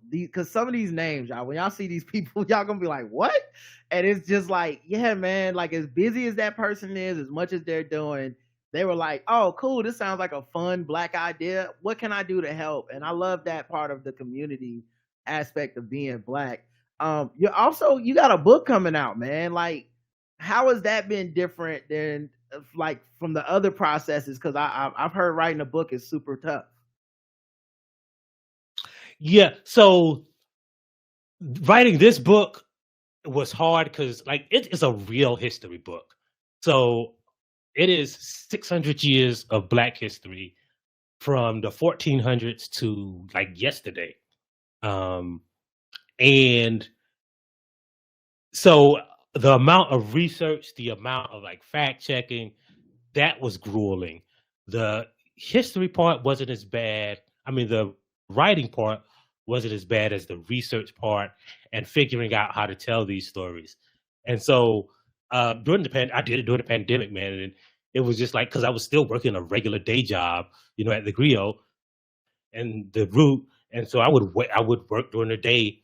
because some of these names, y'all, when y'all see these people, y'all gonna be like, what? And it's just like, yeah, man, like as busy as that person is, as much as they're doing, they were like, oh, cool, this sounds like a fun Black idea. What can I do to help? And I love that part of the community aspect of being Black. You got a book coming out, man. Like, how has that been different than like from the other processes? Because I've heard writing a book is super tough. Yeah, so writing this book was hard because like it is a real history book. So it is 600 years of Black history from the 1400s to like yesterday. And so the amount of research, the amount of like fact checking, that was grueling. The history part wasn't as bad. I mean, the writing part wasn't as bad as the research part and figuring out how to tell these stories. And so I did it during the pandemic, man. And it was just like, because I was still working a regular day job, at the Griot and the Root. And so I would work during the day.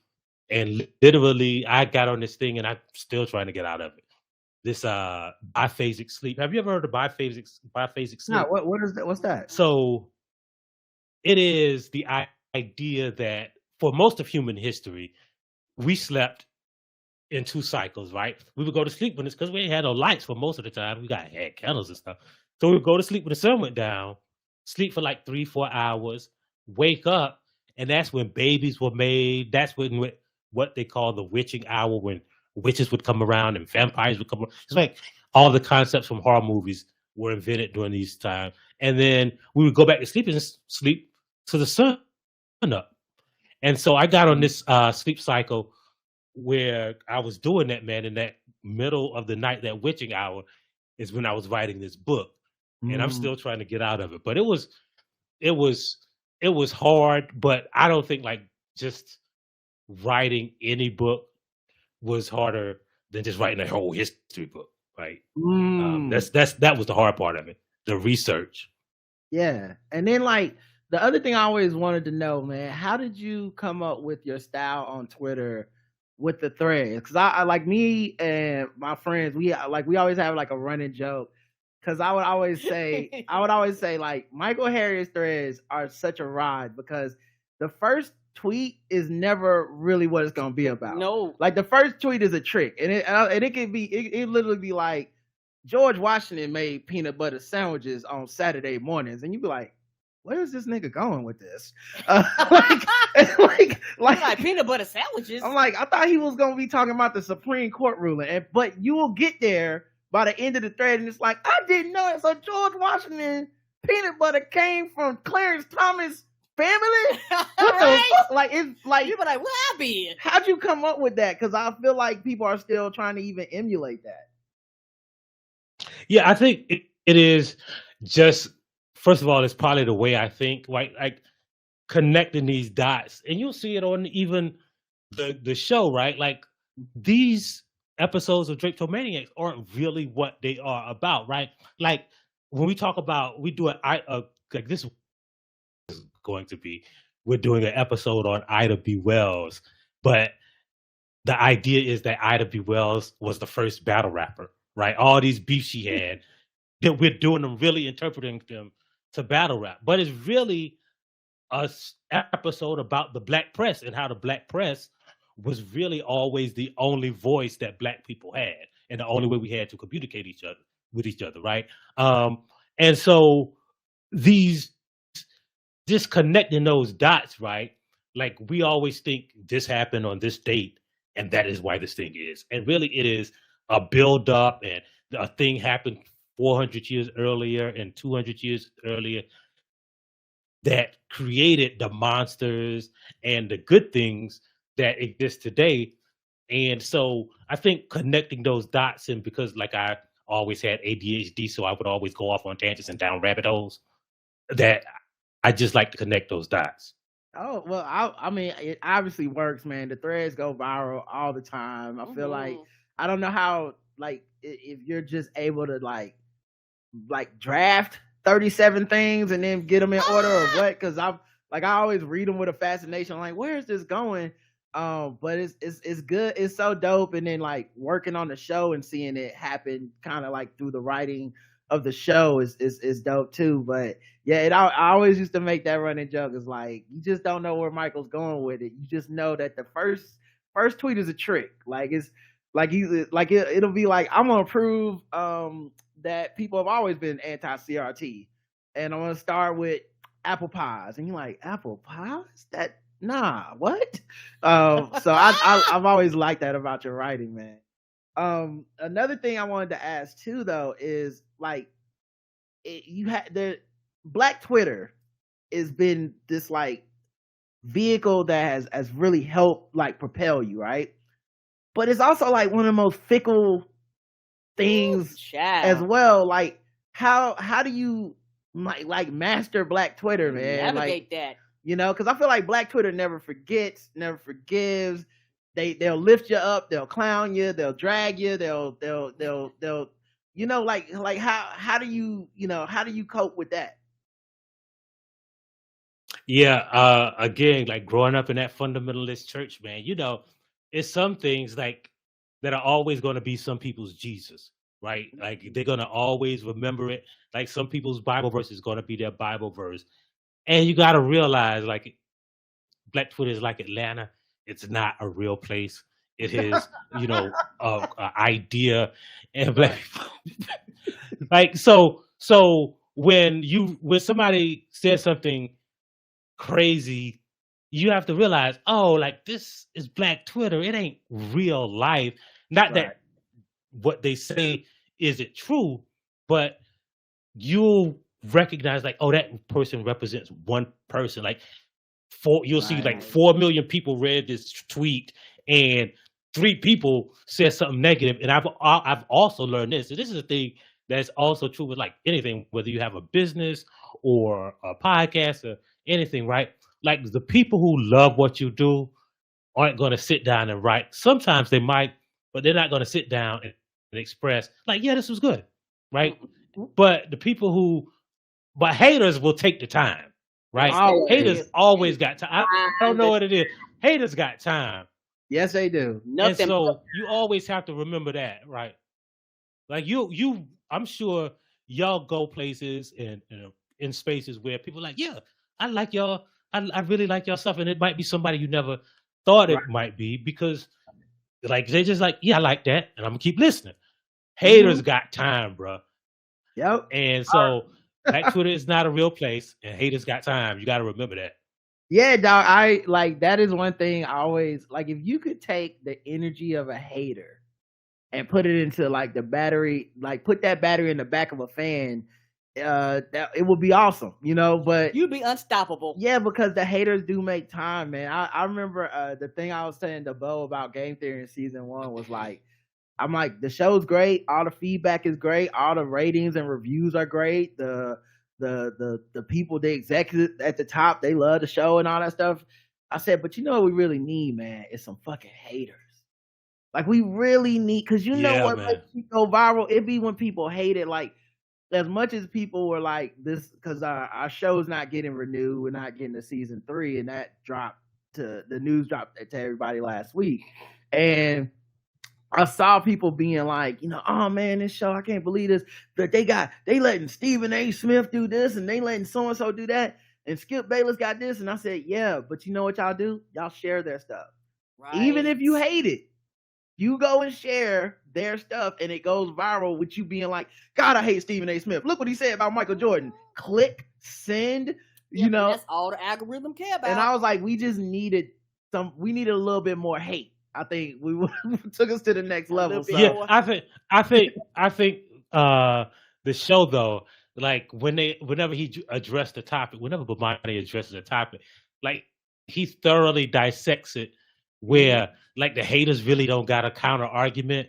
And literally, I got on this thing and I'm still trying to get out of it. This biphasic sleep. Have you ever heard of biphasic sleep? No, what is that? What's that? So it is the idea that for most of human history, we slept in 2 cycles, right? We would go to sleep when it's because we ain't had no lights for most of the time. We had candles and stuff. So we would go to sleep when the sun went down, sleep for like 3-4 hours, wake up, and that's when babies were made. That's when what they call the witching hour, when witches would come around and vampires would come around. It's like all the concepts from horror movies were invented during these times. And then we would go back to sleep and sleep to the sun up. And so I got on this sleep cycle where I was doing that, man, in that middle of the night, that witching hour is when I was writing this book. And I'm still trying to get out of it. But it was hard, but I don't think like just writing any book was harder than just writing a whole history book, right? That was the hard part of it, the research. Yeah. And then like the other thing I always wanted to know, man, how did you come up with your style on Twitter with the threads? Because I like, me and my friends, we always have like a running joke. Because I would always say like Michael Harriet's threads are such a ride, because the first tweet is never really what it's gonna be about. No, like the first tweet is a trick, and it can be it literally be like George Washington made peanut butter sandwiches on Saturday mornings, and you be like, where is this nigga going with this? Like peanut butter sandwiches. I'm like, I thought he was gonna be talking about the Supreme Court ruling, but you will get there by the end of the thread, and it's like, I didn't know it. So George Washington peanut butter came from Clarence Thomas family? What the fuck? Like, it's like, you be like, where I been? How'd you come up with that? Because I feel like people are still trying to even emulate that. Yeah, I think it is just first of all, it's probably the way I think, like connecting these dots, and you'll see it on even the show, right? Like these episodes of Drapetomaniax aren't really what they are about, right? Like when we talk about we do like this is going to be we're doing an episode on Ida B. Wells, but the idea is that Ida B. Wells was the first battle rapper, right? All these beefs she had, that we're doing them, really interpreting them to battle rap. But it's really episode about the black press and how the black press was really always the only voice that black people had and the only way we had to communicate with each other, right? And so these just connecting those dots, right? Like we always think this happened on this date, and that is why this thing is. And really, it is a build up, and a thing happened 400 years earlier and 200 years earlier that created the monsters and the good things that exist today. And so I think connecting those dots, and because like I always had ADHD, so I would always go off on tangents and down rabbit holes, that I just like to connect those dots. Oh well, I mean, it obviously works, man. The threads go viral all the time. I feel like I don't know how, like, if you're just able to like draft 37 things and then get them in order or what? Because I always read them with a fascination. I'm like, where is this going? But it's good. It's so dope. And then like working on the show and seeing it happen, kind of like through the writing of the show is dope too. But yeah, I always used to make that running joke. It's like you just don't know where Michael's going with it. You just know that the first tweet is a trick. Like it's like it'll be like, I'm gonna prove that people have always been anti-CRT, and I'm gonna start with apple pies, and you're like, apple pies? That nah, what? So I've always liked that about your writing, man. Another thing I wanted to ask too, though, is like you had the Black Twitter has been this like vehicle that has really helped like propel you, right? But it's also like one of the most fickle things as well. Like how do you like master Black Twitter, man? Navigate that. You know, because I feel like Black Twitter never forgets, never forgives. They'll lift you up, they'll clown you, they'll drag you, they'll you know, like how do you cope with that? Yeah, again, like growing up in that fundamentalist church, man, you know, it's some things like that are always going to be some people's Jesus, right? Like they're going to always remember it. Like some people's Bible verse is going to be their Bible verse. And you got to realize, like, Black Twitter is like Atlanta. It's not a real place. It is, you know, a idea, and Black people. Like so when somebody says something crazy, you have to realize, oh, like this is Black Twitter. It ain't real life. Not that what they say isn't true, but you'll recognize like, oh, that person represents one person. Like you'll see like 4 million people read this tweet and 3 people said something negative. And I've also learned this. And this is a thing that's also true with like anything, whether you have a business or a podcast or anything, right? Like the people who love what you do aren't going to sit down and write. Sometimes they might, but they're not going to sit down and express like, yeah, this was good, right? But but haters will take the time, right? Haters always got time. I don't know what it is. Haters got time. Yes, they do. And so you always have to remember that, right? Like I'm sure y'all go places and in spaces where people are like, yeah, I like y'all. I really like y'all stuff, and it might be somebody you never thought it might be, because like they just like, yeah, I like that, and I'm gonna keep listening. Haters got time, bro. Yep. And so Black Twitter is not a real place, and haters got time. You got to remember that. Yeah, dog. I like that is one thing I always like. If you could take the energy of a hater and put it into like the battery, like put that battery in the back of a fan, that it would be awesome, you know. But you'd be unstoppable. Yeah, because the haters do make time, man. I remember the thing I was saying to Bo about Game Theory in season 1 was like, I'm like, the show's great. All the feedback is great. All the ratings and reviews are great. The people, the executives at the top, they love the show and all that stuff. I said, but you know what we really need, man, is some fucking haters. Like, we really need, because you know what makes you go viral? It be when people hate it. Like, as much as people were like this, because our show's not getting renewed, we're not getting to season 3, and that the news dropped to everybody last week. And I saw people being like, oh man, this show, I can't believe this. That they letting Stephen A. Smith do this, and they letting so-and-so do that, and Skip Bayless got this. And I said, yeah, but you know what y'all do? Y'all share their stuff. Right. Even if you hate it, you go and share their stuff, and it goes viral with you being like, God, I hate Stephen A. Smith. Look what he said about Michael Jordan. Click, send, That's all the algorithm care about. And I was like, we needed a little bit more hate. I think we took us to the next level. So. Yeah, I think the show though, like whenever he addressed the topic, whenever Bomani addresses a topic, like he thoroughly dissects it, where like the haters really don't got a counter argument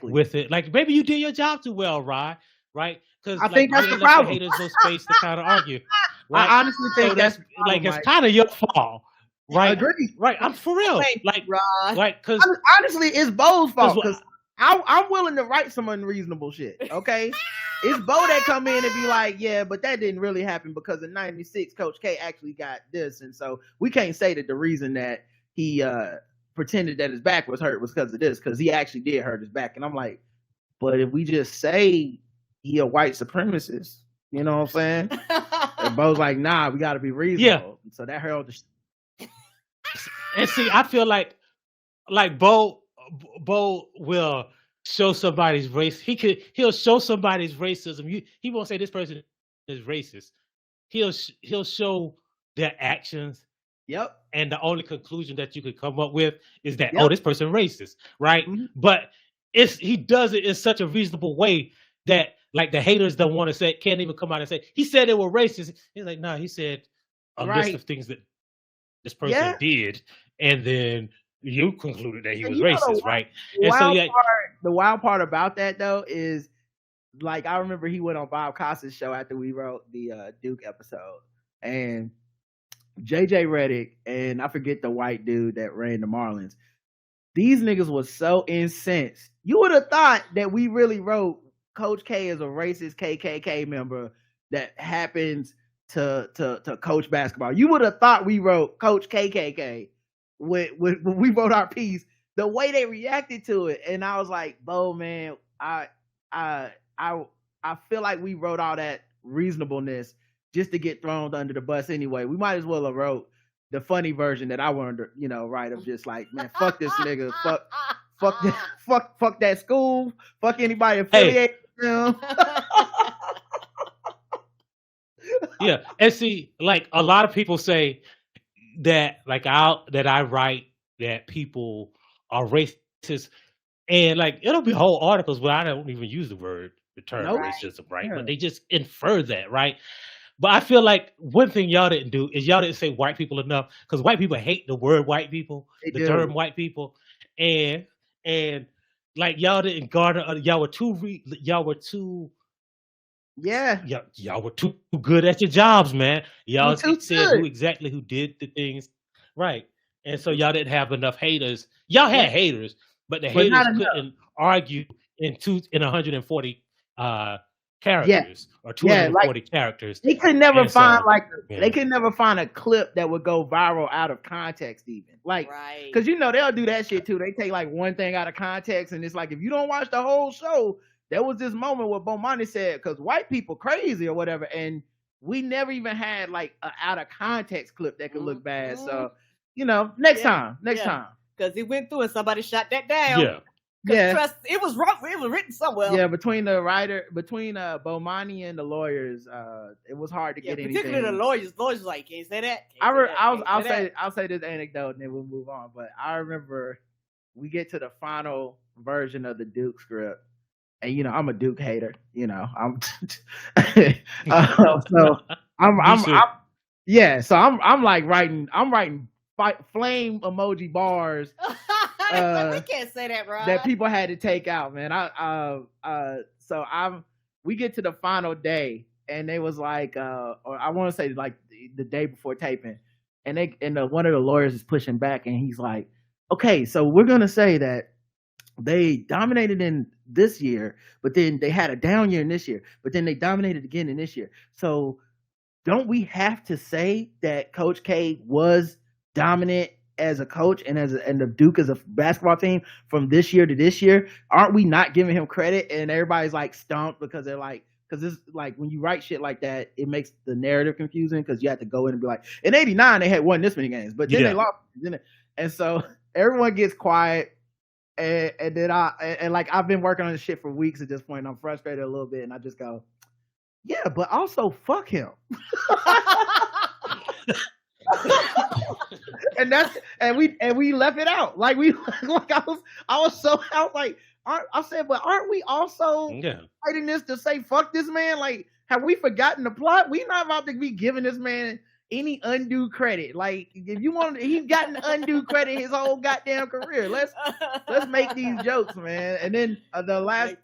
with it. Like, maybe you did your job too well, Rod, right? Because I think that's the problem. The haters no space to counter argue. Right? I honestly think so that's like it's kind of your fault. Right, agree. Right. I'm for real. Because honestly, it's Bo's fault. Because I'm willing to write some unreasonable shit. Okay, it's Bo that come in and be like, yeah, but that didn't really happen because in '96, Coach K actually got this, and so we can't say that the reason that he pretended that his back was hurt was because of this, because he actually did hurt his back. And I'm like, but if we just say he a white supremacist, you know what I'm saying? And Bo's like, nah, we got to be reasonable. Yeah. So that held the. And see, I feel like Bo will show somebody's race. He'll show somebody's racism. He won't say this person is racist. He'll show their actions. Yep. And the only conclusion that you could come up with is that this person racist, right? Mm-hmm. But he does it in such a reasonable way that like the haters don't want to say, can't even come out and say he said they were racist. He's like, nah, he said a list of things that this person did, and then you concluded that he was racist, right? The wild part about that though is, like, I remember he went on Bob Costas' show after we wrote the Duke episode, and JJ Redick and I forget the white dude that ran the Marlins. These niggas was so incensed. You would have thought that we really wrote Coach K as a racist KKK member that happens to coach basketball. You would have thought we wrote Coach KKK when we wrote our piece. The way they reacted to it, and I was like, Bo, man, I feel like we wrote all that reasonableness just to get thrown under the bus anyway. We might as well have wrote the funny version that I wanted to, write, of just like, man, fuck this nigga, fuck that school, fuck anybody affiliated with them. Yeah, and see, like a lot of people say that, like I write that people are racist, and like it'll be whole articles where I don't even use the term racism, right? Yeah. But they just infer that, right? But I feel like one thing y'all didn't do is y'all didn't say white people enough, because white people hate the word white people, term white people, and like y'all didn't garner. Y'all were too. Yeah, y'all were too good at your jobs, man. Y'all said who did the things, right? And so y'all didn't have enough haters. Y'all had haters, but the haters couldn't argue in 140 characters or 240 characters. They could never find they could never find a clip that would go viral out of context, even because they'll do that shit too. They take like one thing out of context, and it's like, if you don't watch the whole show, there was this moment where Bomani said, because white people crazy or whatever, and we never even had like an out of context clip that could look bad. So, next time. Because he went through and somebody shot that down. Yeah. Trust, it was wrong. It was written somewhere. Yeah, between Bomani and the lawyers, it was hard to get anything. Particularly the lawyers. Lawyers like, can't say that. I'll say this anecdote and then we'll move on. But I remember we get to the final version of the Duke script. And I'm a Duke hater. I'm so I'm like writing flame emoji bars we can't say that, Rob. that people had to take out, man. We get to the final day, and they was like, or I want to say like the day before taping, and one of the lawyers is pushing back, and he's like, okay, so we're gonna say that they dominated in this year, but then they had a down year in this year, but then they dominated again in this year. So don't we have to say that Coach K was dominant as a coach and and the Duke as a basketball team from this year to this year? Aren't we not giving him credit? And everybody's like stumped because they're like, because it's like when you write shit like that, it makes the narrative confusing because you have to go in and be like, in '89 they had won this many games, but then they lost, and so everyone gets quiet. And then I've been working on this shit for weeks at this point. And I'm frustrated a little bit, and I just go, yeah, but also fuck him. and we left it out. Like I was like, I said, but aren't we also fighting this to say fuck this man? Like, have we forgotten the plot? We not about to be giving this man any undue credit. Like, if you want, he's gotten undue credit his whole goddamn career. Let's make these jokes, man. And then another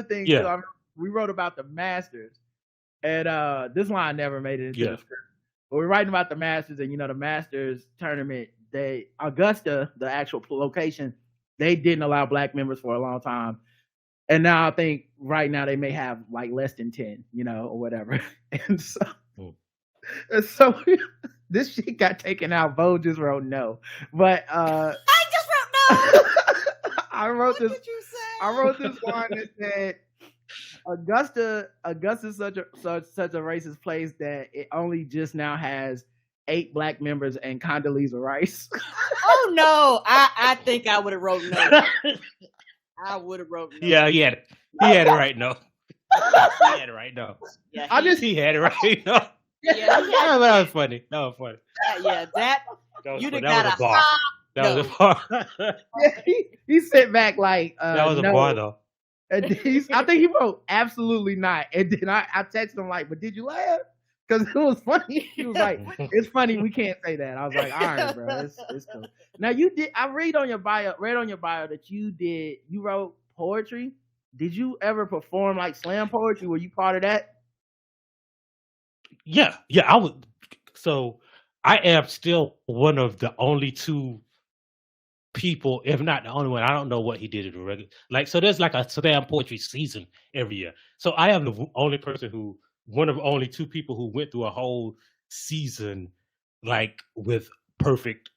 thing too, we wrote about the Masters, and this line never made it into the script. But we're writing about the Masters, and the Masters tournament, Augusta, the actual location, they didn't allow black members for a long time. And now I think right now they may have like less than 10, or whatever. And so this shit got taken out. Bo just wrote no. But I just wrote no. I wrote this line that said Augusta's such a racist place that it only just now has 8 black members and Condoleezza Rice. Oh no, I think I would have wrote no. I would have wrote no. Yeah, he had it right. No, he had it right. No, yeah, he had it right. No. Yeah, that was funny. That was you funny. got a bar. That was a bar. Yeah, he sat back like that was a bar though. And I think he wrote absolutely not. And then I texted him like, but did you laugh? Because it was funny. He was like, it's funny, we can't say that. I was like, all right, bro, it's cool. Now I read on your bio that you wrote poetry. Did you ever perform like slam poetry? Were you part of that? Yeah, I would. So I am still one of the only 2 people, if not the only one. I don't know what he did in the regular. Like, so there's like a slam poetry season every year. So I am the only person one of only 2 people who went through a whole season, like with perfect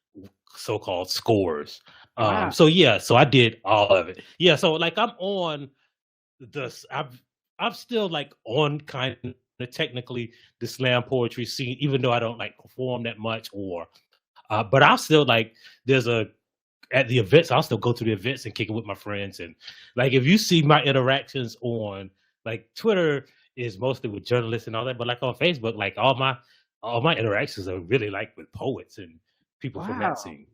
so-called scores. Wow. So I did all of it. Yeah, so like I'm on I'm still like on kind of technically the slam poetry scene, even though I don't like perform that much but I'll still like at the events, I'll still go to the events and kick it with my friends. And like, if you see my interactions on like Twitter is mostly with journalists and all that, but like on Facebook, like all my interactions are really like with poets and people from that scene.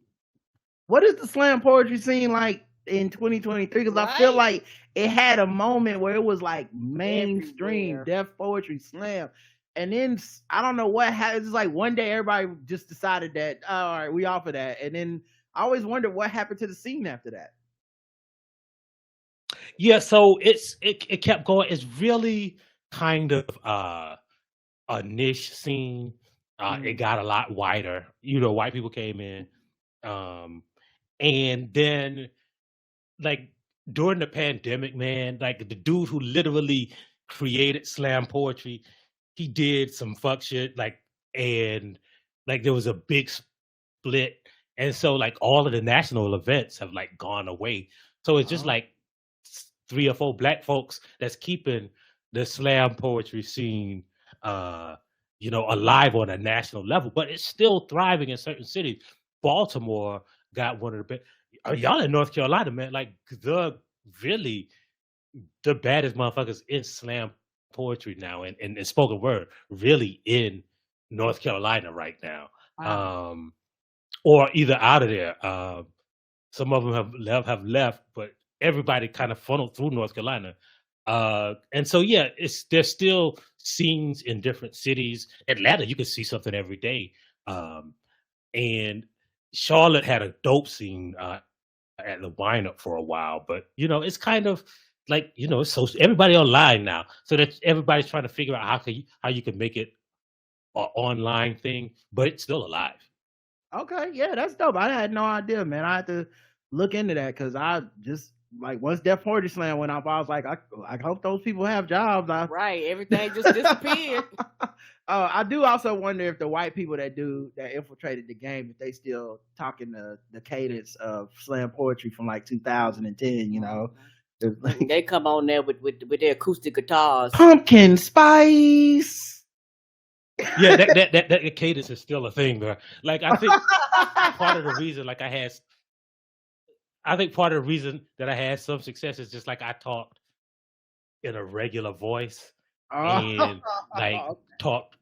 What is the slam poetry scene like in 2023? Because I feel like it had a moment where it was like mainstream deaf poetry slam, and then I don't know what happened. It's like one day everybody just decided that all right, we off of that, and then I always wondered what happened to the scene after that. Yeah, so it kept going. It's really kind of a niche scene. It got a lot wider. White people came in, and then like during the pandemic, man, like the dude who literally created slam poetry, he did some fuck shit, like, and like there was a big split, and so like all of the national events have like gone away. So it's just like 3 or 4 black folks that's keeping the slam poetry scene alive on a national level, but it's still thriving in certain cities. Baltimore got one of the best. Y'all in North Carolina, man, like the baddest motherfuckers in slam poetry now and spoken word really in North Carolina right now. Wow. Or either out of there. Some of them have left, but everybody kind of funneled through North Carolina. And so there's still scenes in different cities. Atlanta, you can see something every day. And Charlotte had a dope scene. at the lineup for a while, but it's kind of like it's so everybody online now, so that everybody's trying to figure out how you can make it an online thing, but it's still alive. Okay, yeah, that's dope. I had no idea, man. I had to look into that because I just like once Def Poetry Slam went off, I was like, I hope those people have jobs. Right, everything just disappeared. I do also wonder if the white people that infiltrated the game, if they still talking the cadence of slam poetry from like 2010, They come on there with their acoustic guitars. Pumpkin spice. Yeah, that cadence is still a thing, bro. Like I think part of the reason, like I think part of the reason that I had some success is just like I talked in a regular voice and like talked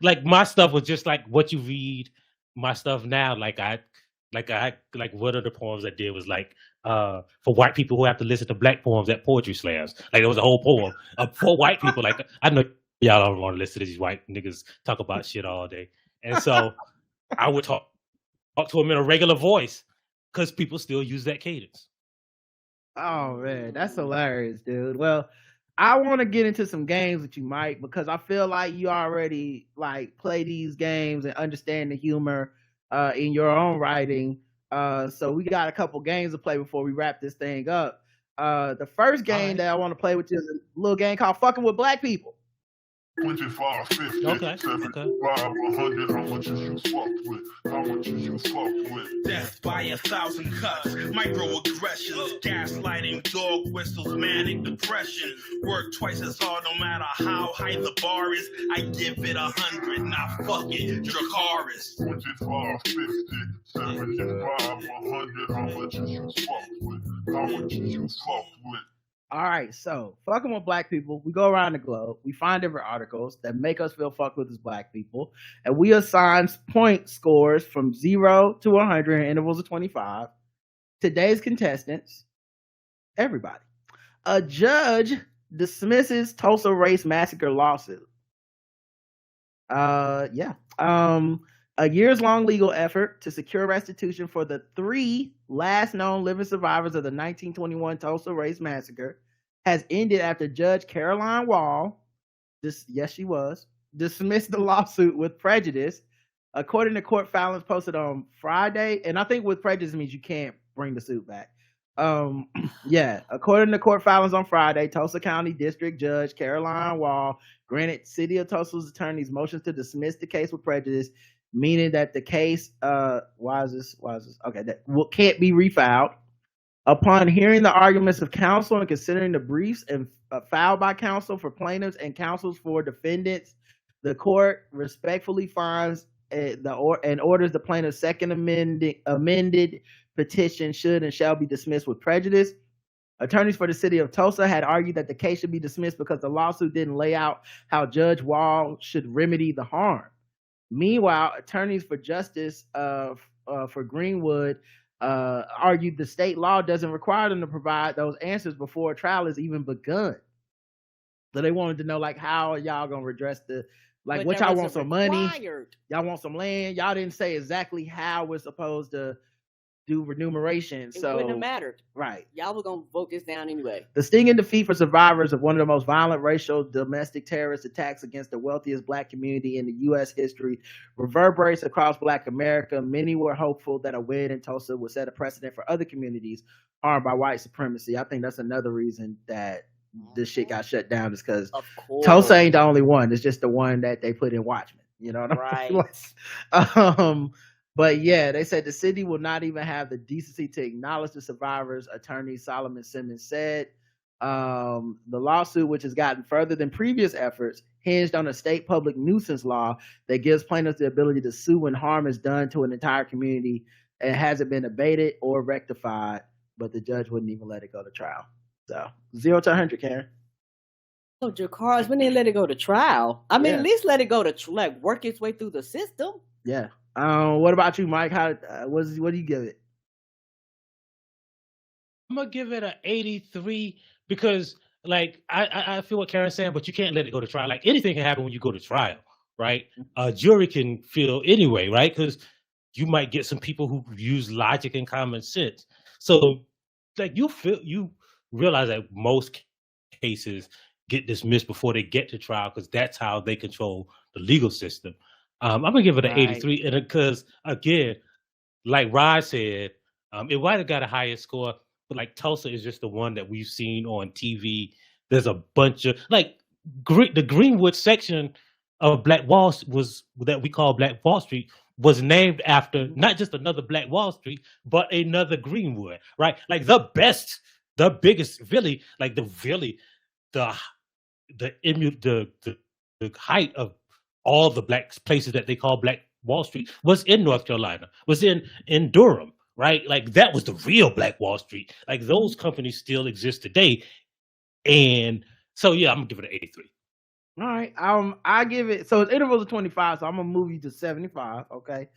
like my stuff was just like what you read my stuff now. Like one of the poems I did was like for white people who have to listen to black poems at poetry slams. Like there was a whole poem for white people. Like I know y'all don't want to listen to these white niggas talk about shit all day, and so I would talk to them in a regular voice because people still use that cadence. Oh man, that's hilarious, dude. Well, I want to get into some games with you, Mike, because I feel like you already like play these games and understand the humor in your own writing. So we got a couple games to play before we wrap this thing up. The first game that I want to play with you is a little game called "Fucking with Black People." 25, 50, Okay. 75, 100, how much is you fucked with? How much is you fucked with? Death by 1,000 cuts, microaggressions, gaslighting, dog whistles, manic depression. Work twice as hard no matter how high the bar is. I give it 100, now fuck it, Dracaris. 25, 50, 75, 100, how much is you fucked with? How much is you fucked with? All right, so fucking with black people, we go around the globe, we find different articles that make us feel fucked with as black people, and we assign point scores from 0 to 100 in intervals of 25. Today's contestants, everybody. A judge dismisses Tulsa race massacre lawsuit. A years-long legal effort to secure restitution for the 3 last known living survivors of the 1921 Tulsa Race Massacre has ended after Judge Caroline Wall, dismissed the lawsuit with prejudice, according to court filings posted on Friday. And I think with prejudice means you can't bring the suit back. According to court filings on Friday, Tulsa County District Judge Caroline Wall granted City of Tulsa's attorneys motions to dismiss the case with prejudice, meaning that the case can't be refiled. Upon hearing the arguments of counsel and considering the briefs and filed by counsel for plaintiffs and counsels for defendants, the court respectfully finds and orders the plaintiff's second amended petition should and shall be dismissed with prejudice. Attorneys for the city of Tulsa had argued that the case should be dismissed because the lawsuit didn't lay out how Judge Wall should remedy the harm. Meanwhile, attorneys for justice for Greenwood argued the state law doesn't require them to provide those answers before a trial is even begun. So they wanted to know, like, how are y'all gonna redress what y'all want some money? Y'all want some land? Y'all didn't say exactly how we're supposed to do remuneration. It wouldn't have mattered. Right. Y'all were gonna vote this down anyway. The stinging defeat for survivors of one of the most violent racial domestic terrorist attacks against the wealthiest black community in the U.S. history reverberates across Black America. Many were hopeful that a win in Tulsa would set a precedent for other communities harmed by white supremacy. I think that's another reason that this shit got shut down, is because Tulsa ain't the only one. It's just the one that they put in Watchmen. You know what I mean? Right. But yeah, they said the city will not even have the decency to acknowledge the survivors, attorney Solomon Simmons said. The lawsuit, which has gotten further than previous efforts, hinged on a state public nuisance law that gives plaintiffs the ability to sue when harm is done to an entire community and hasn't been abated or rectified, but the judge wouldn't even let it go to trial. So 0 to 100, Karen. Oh, Dracaris, when they let it go to trial, I mean, at least let it go to work its way through the system. Yeah. What about you, Mike? What do you give it? I'm gonna give it an 83 because, like, I feel what Karen's saying, but you can't let it go to trial. Like, anything can happen when you go to trial, right? A jury can feel anyway, right? Because you might get some people who use logic and common sense. So like you realize that most cases get dismissed before they get to trial because that's how they control the legal system. I'm gonna give it an Right. 83, and because again, like Rod said, it might have got a higher score, but like Tulsa is just the one that we've seen on TV. There's a bunch of like the Greenwood section of Black Wall was that we call Black Wall Street was named after not just another Black Wall Street, but another Greenwood, right? Like the biggest, really, like the the height of all the black places that they call Black Wall Street was in North Carolina, was in Durham, right? Like that was the real Black Wall Street. Like those companies still exist today. And so yeah, I'm gonna give it an 83. All right. I give it, so it's intervals of 25, so I'm gonna move you to 75. Okay.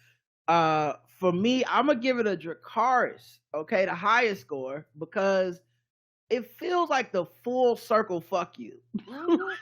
For me, I'm gonna give it a Dracarys, okay, the highest score, because it feels like the full circle fuck you.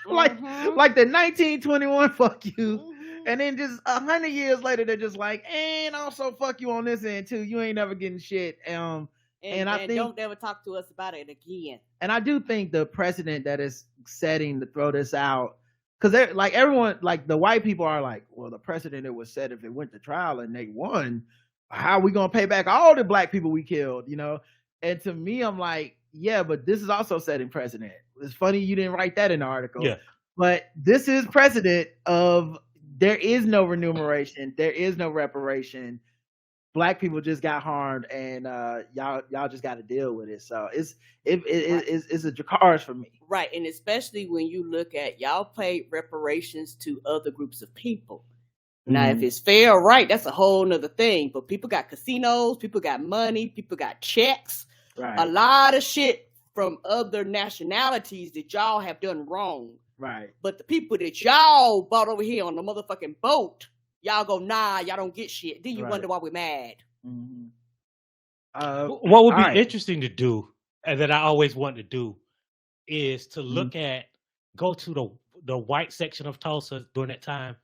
like the 1921 fuck you. And then just 100 years later, they're just like, and also fuck you on this end too. You ain't never getting shit. And I think don't ever talk to us about it again. And I do think the precedent that is setting to throw this out, because they're like everyone, like the white people are like, well, the precedent it was set if it went to trial and they won, how are we gonna pay back all the black people we killed? You know? And to me, I'm like, yeah, but this is also setting precedent. It's funny you didn't write that in the article. Yeah. But this is precedent of there is no remuneration, there is no reparation. Black people just got harmed, and y'all just got to deal with it. So it's a Dracarys for me. Right, and especially when you look at y'all paid reparations to other groups of people. Now, if it's fair or right, that's a whole nother thing. But people got casinos, people got money, people got checks, a lot of shit from other nationalities that y'all have done wrong. Right. But the people that y'all brought over here on the motherfucking boat, y'all go, nah, y'all don't get shit. Then you wonder why we're mad. What would be interesting to do, and that I always want to do, is to look at, go to the white section of Tulsa during that time,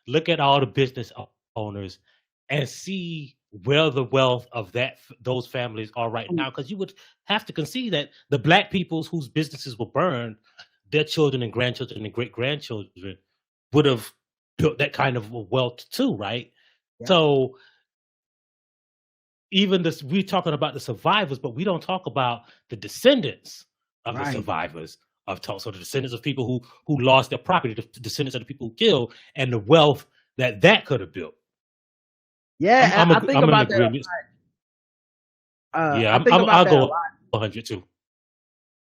look at all the business owners, and see where the wealth of those families are right now. Because you would have to concede that the black peoples whose businesses were burned, their children and grandchildren and great-grandchildren would have built that kind of wealth too, right? Yeah. So even this, we're talking about the survivors, but we don't talk about the descendants of the survivors of Tulsa, the descendants of people who lost their property, the descendants of the people who killed, and the wealth that could have built. Yeah, I think about that. I'll go 100 too.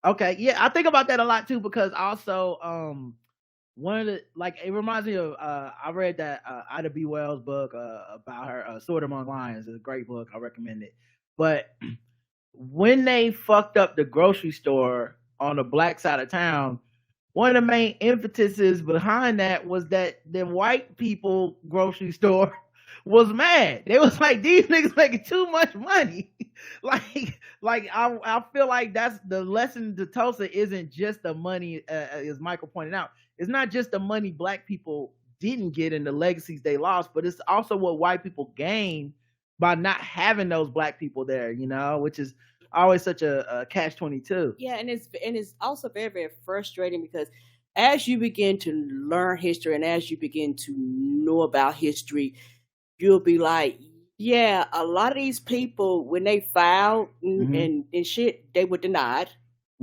Okay, yeah, I think about that a lot too, because also one of the, like, it reminds me of I read that Ida B. Wells book about her Sword Among Lions. It's a great book, I recommend it. But when they fucked up the grocery store on the black side of town, one of the main impetuses behind that was that the white people grocery store was mad. They was like, these niggas making too much money. like I feel like that's the lesson to Tulsa. Isn't just the money, as Michael pointed out. It's not just the money black people didn't get and the legacies they lost, but it's also what white people gained by not having those black people there, you know, which is always such a catch-22. Yeah, and it's also very, very frustrating, because as you begin to learn history and as you begin to know about history, you'll be like, yeah, a lot of these people, when they filed and shit, they were denied.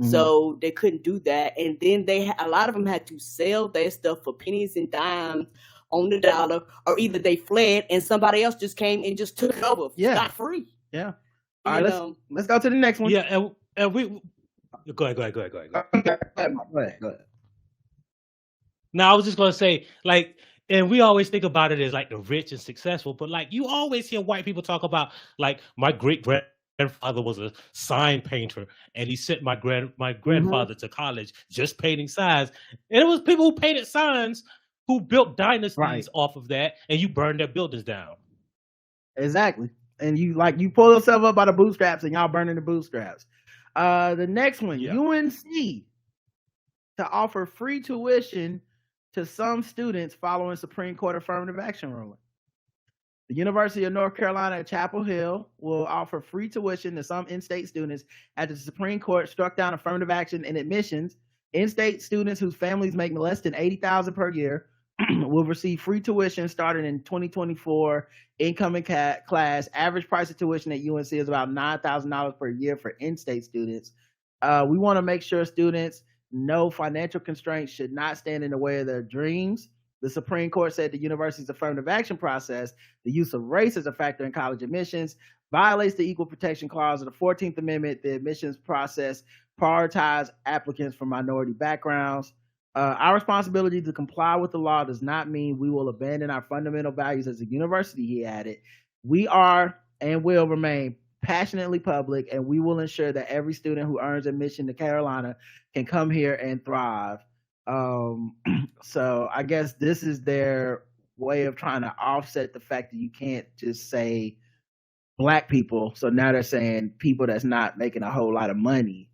So they couldn't do that. And then a lot of them had to sell their stuff for pennies and dimes on the dollar, or either they fled and somebody else just came and just took it over scot free. Yeah. All right, let's go to the next one. Yeah, and we go ahead. Go ahead. Now I was just gonna say, like, and we always think about it as like the rich and successful, but like you always hear white people talk about, like, my great-grandfather was a sign painter and he sent my grandfather to college just painting signs. And it was people who painted signs who built dynasties off of that, and you burned their buildings down. Exactly. And you pull yourself up by the bootstraps and y'all burning the bootstraps. The next one, UNC to offer free tuition to some students following Supreme Court affirmative action ruling. The University of North Carolina at Chapel Hill will offer free tuition to some in-state students after the Supreme Court struck down affirmative action in admissions. In-state students whose families make less than $80,000 per year will receive free tuition starting in 2024 incoming class. Average price of tuition at UNC is about $9,000 per year for in-state students. We want to make sure students know financial constraints should not stand in the way of their dreams. The Supreme Court said the university's affirmative action process, the use of race as a factor in college admissions, violates the Equal Protection Clause of the 14th Amendment. The admissions process prioritizes applicants from minority backgrounds. Our responsibility to comply with the law does not mean we will abandon our fundamental values as a university, he added. We are and will remain passionately public, and we will ensure that every student who earns admission to Carolina can come here and thrive. So I guess this is their way of trying to offset the fact that you can't just say black people. So now they're saying people that's not making a whole lot of money,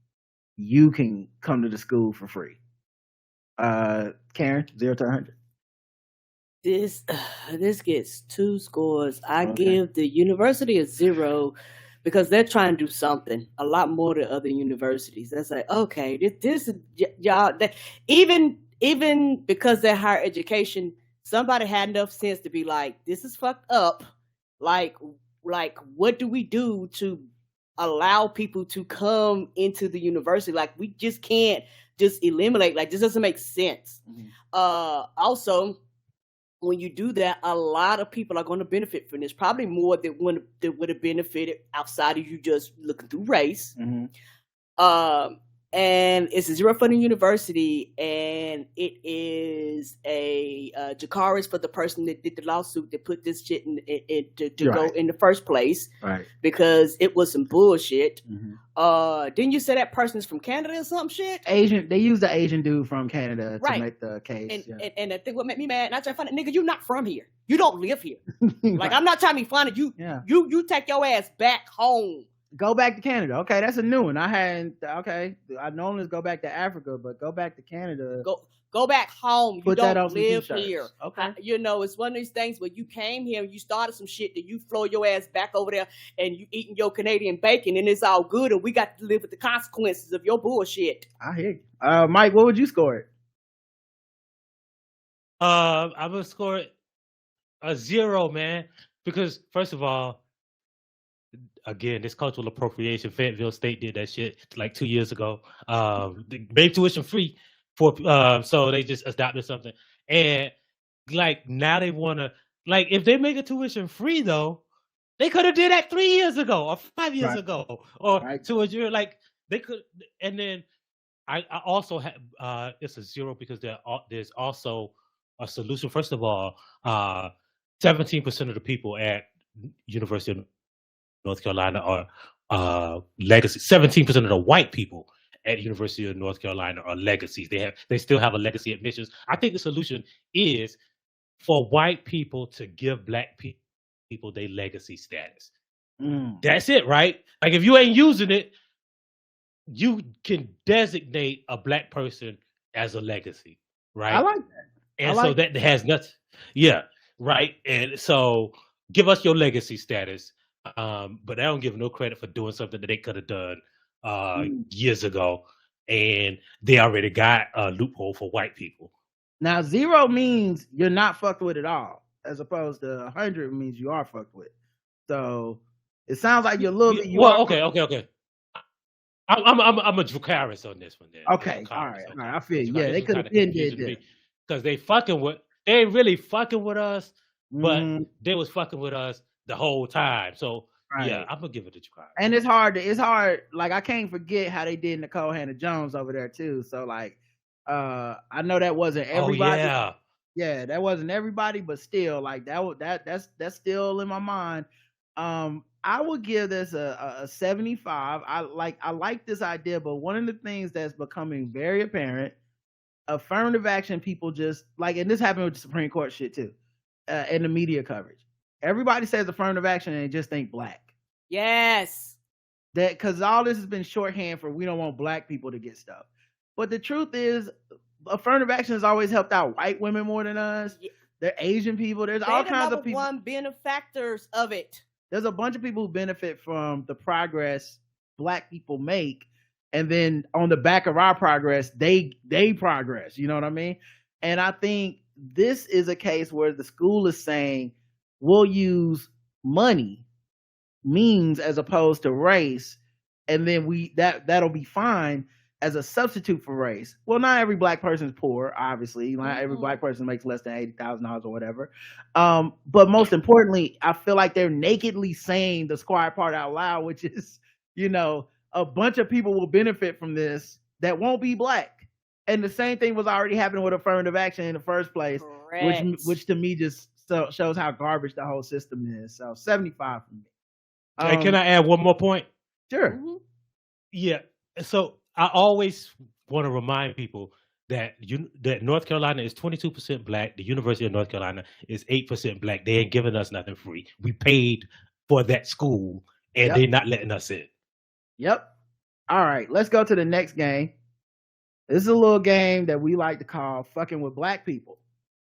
you can come to the school for free. Karen, 0 to 100. This gets 2 scores. I give the university a 0 because they're trying to do something a lot more than other universities. That's like, okay, this is y'all. Even because they're higher education, somebody had enough sense to be like, this is fucked up. Like, what do we do to allow people to come into the university? Like, we just can't just eliminate. Like, this doesn't make sense. Also, when you do that, a lot of people are going to benefit from this. Probably more than would have benefited outside of you just looking through race. And it's a 0 funding university, and it is a Jacaris for the person that did the lawsuit that put this shit to go in the first place, right? Because it was some bullshit. Didn't you say that person is from Canada or some shit? Asian. They used the Asian dude from Canada to make the case. And I think what made me mad, and I try to find it, nigga, you not from here. You don't live here. Like, I'm not trying to be funny. You take your ass back home. Go back to Canada. Okay, that's a new one. I normally go back to Africa, but go back to Canada. Go back home. Put you that don't on live some here. Okay. It's one of these things where you came here and you started some shit that you throw your ass back over there and you eating your Canadian bacon and it's all good and we got to live with the consequences of your bullshit. I hear you. Mike, what would you score it? I would score it a 0, man. Because first of all, again, this cultural appropriation, Fayetteville State did that shit like 2 years ago. They made tuition free for so they just adopted something. And like now they wanna, like, if they make a tuition free though, they could have did that 3 years ago or 5 years ago or 2 years. Like they could. And then I also have it's a 0 because there's also a solution. First of all, 17% of the people at University of North Carolina are legacy. 17% of the white people at University of North Carolina are legacies. They still have a legacy admissions. I think the solution is for white people to give black people their legacy status. That's it, right? Like if you ain't using it, you can designate a black person as a legacy, right? I like that. And that has nothing. Yeah, right. And so give us your legacy status. But I don't give no credit for doing something that they could have done years ago, and they already got a loophole for white people. Now 0 means you're not fucked with at all, as opposed to 100 means you are fucked with. So it sounds like you're a little bit. Okay. I'm a Dracaris on this one. Then. Okay, all right. I feel you. Yeah, they could have been did this because they ain't really fucking with us, but they was fucking with us the whole time. So yeah, I'm gonna give it a try. And it's hard. Like I can't forget how they did Nicole Hannah-Jones over there too. So like, I know that wasn't everybody. Yeah, that wasn't everybody, but still, like that's still in my mind. I would give this a 75. I like this idea, but one of the things that's becoming very apparent, affirmative action people just like, and this happened with the Supreme Court shit too, and the media coverage. Everybody says affirmative action and they just think black. Yes. That because all this has been shorthand for we don't want black people to get stuff. But the truth is, affirmative action has always helped out white women more than us. They're Asian people. There's They're all the kinds number of people. one benefactors of it. There's a bunch of people who benefit from the progress Black people make, and then on the back of our progress, they progress. You know what I mean? And I think this is a case where the school is saying we'll use money, means, as opposed to race, and then that'll be fine as a substitute for race. Well, not every Black person's poor, obviously. Not every Black person makes less than $80,000 or whatever. But most importantly, I feel like they're nakedly saying the squad part out loud, which is, a bunch of people will benefit from this that won't be Black. And the same thing was already happening with affirmative action in the first place, which to me just shows how garbage the whole system is. So 75 for me. Hey, can I add one more point? Sure. Mm-hmm. Yeah. So I always want to remind people that that North Carolina is 22% Black. The University of North Carolina is 8% Black. They ain't giving us nothing free. We paid for that school, and they're not letting us in. Yep. All right. Let's go to the next game. This is a little game that we like to call Fucking with Black People.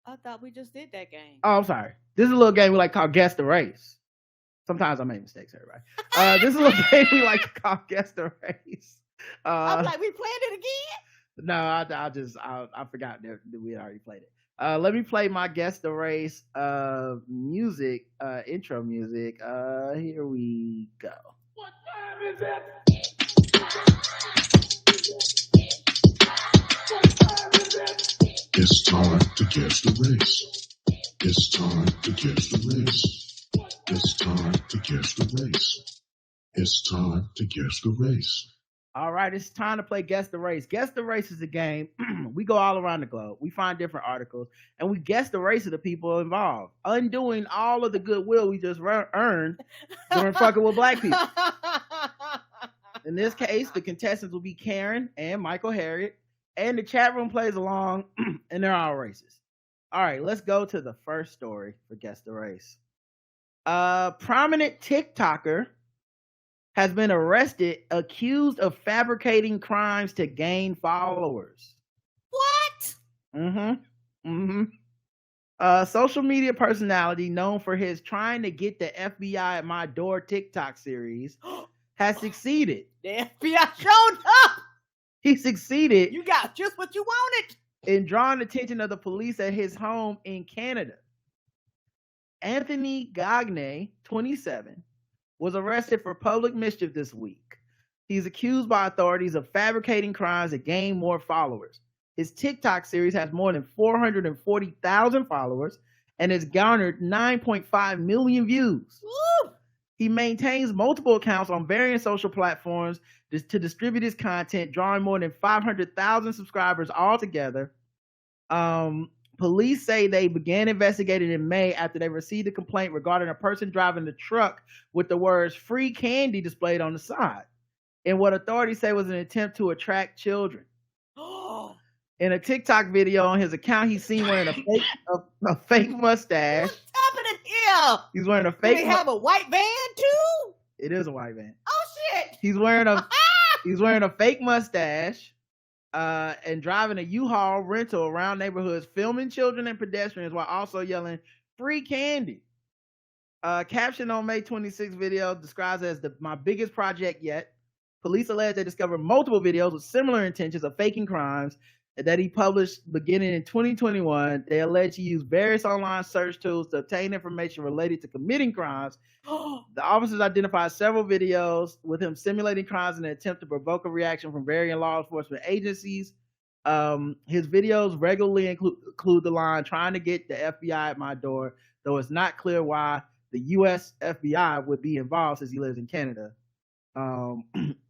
I thought we just did that game. Oh, I'm sorry. This is a little game we like to call Guess the Race. Sometimes I make mistakes, everybody. This is a little game we like to call Guess the Race. I'm like, we playing it again? No, I forgot that we had already played it. Let me play my Guess the Race music, intro music. Here we go. What time is it? It's time to guess the race. It's time to guess the race. It's time to guess the race. It's time to guess the race. All right, it's time to play Guess the Race. Guess the Race is a game. We go all around the globe. We find different articles, and we guess the race of the people involved, undoing all of the goodwill we just earned during Fucking with Black people. In this case, the contestants will be Karen and Michael Harriet, and the chat room plays along, and they're all racist. All right, let's go to the first story for Guess the Race. Prominent TikToker has been arrested accused of fabricating crimes to gain followers. What? Social media personality known for his trying to get the FBI at my door TikTok series has succeeded. The FBI showed up. He succeeded. You got just what you wanted. In drawing attention of the police at his home in Canada. Anthony Gagne, 27, was arrested for public mischief this week. He's accused by authorities of fabricating crimes to gain more followers. His TikTok series has more than 440,000 followers and has garnered 9.5 million views. Woo! He maintains multiple accounts on various social platforms to distribute his content, drawing more than 500,000 subscribers altogether. Police say they began investigating in May after they received a complaint regarding a person driving the truck with the words "free candy" displayed on the side, in what authorities say was an attempt to attract children. In a TikTok video on his account, he's seen wearing a fake mustache. What's happening here? He's wearing a Do fake. they have a white van too? It is a white van. Oh shit! He's wearing a fake mustache, and driving a U-Haul rental around neighborhoods, filming children and pedestrians while also yelling "free candy." Caption on May 26 video describes it as my biggest project yet. Police allege they discovered multiple videos with similar intentions of faking crimes that he published beginning in 2021. They allege he used various online search tools to obtain information related to committing crimes. The officers identified several videos with him simulating crimes in an attempt to provoke a reaction from varying law enforcement agencies. His videos regularly include the line "trying to get the FBI at my door," though it's not clear why the U.S. FBI would be involved since he lives in Canada.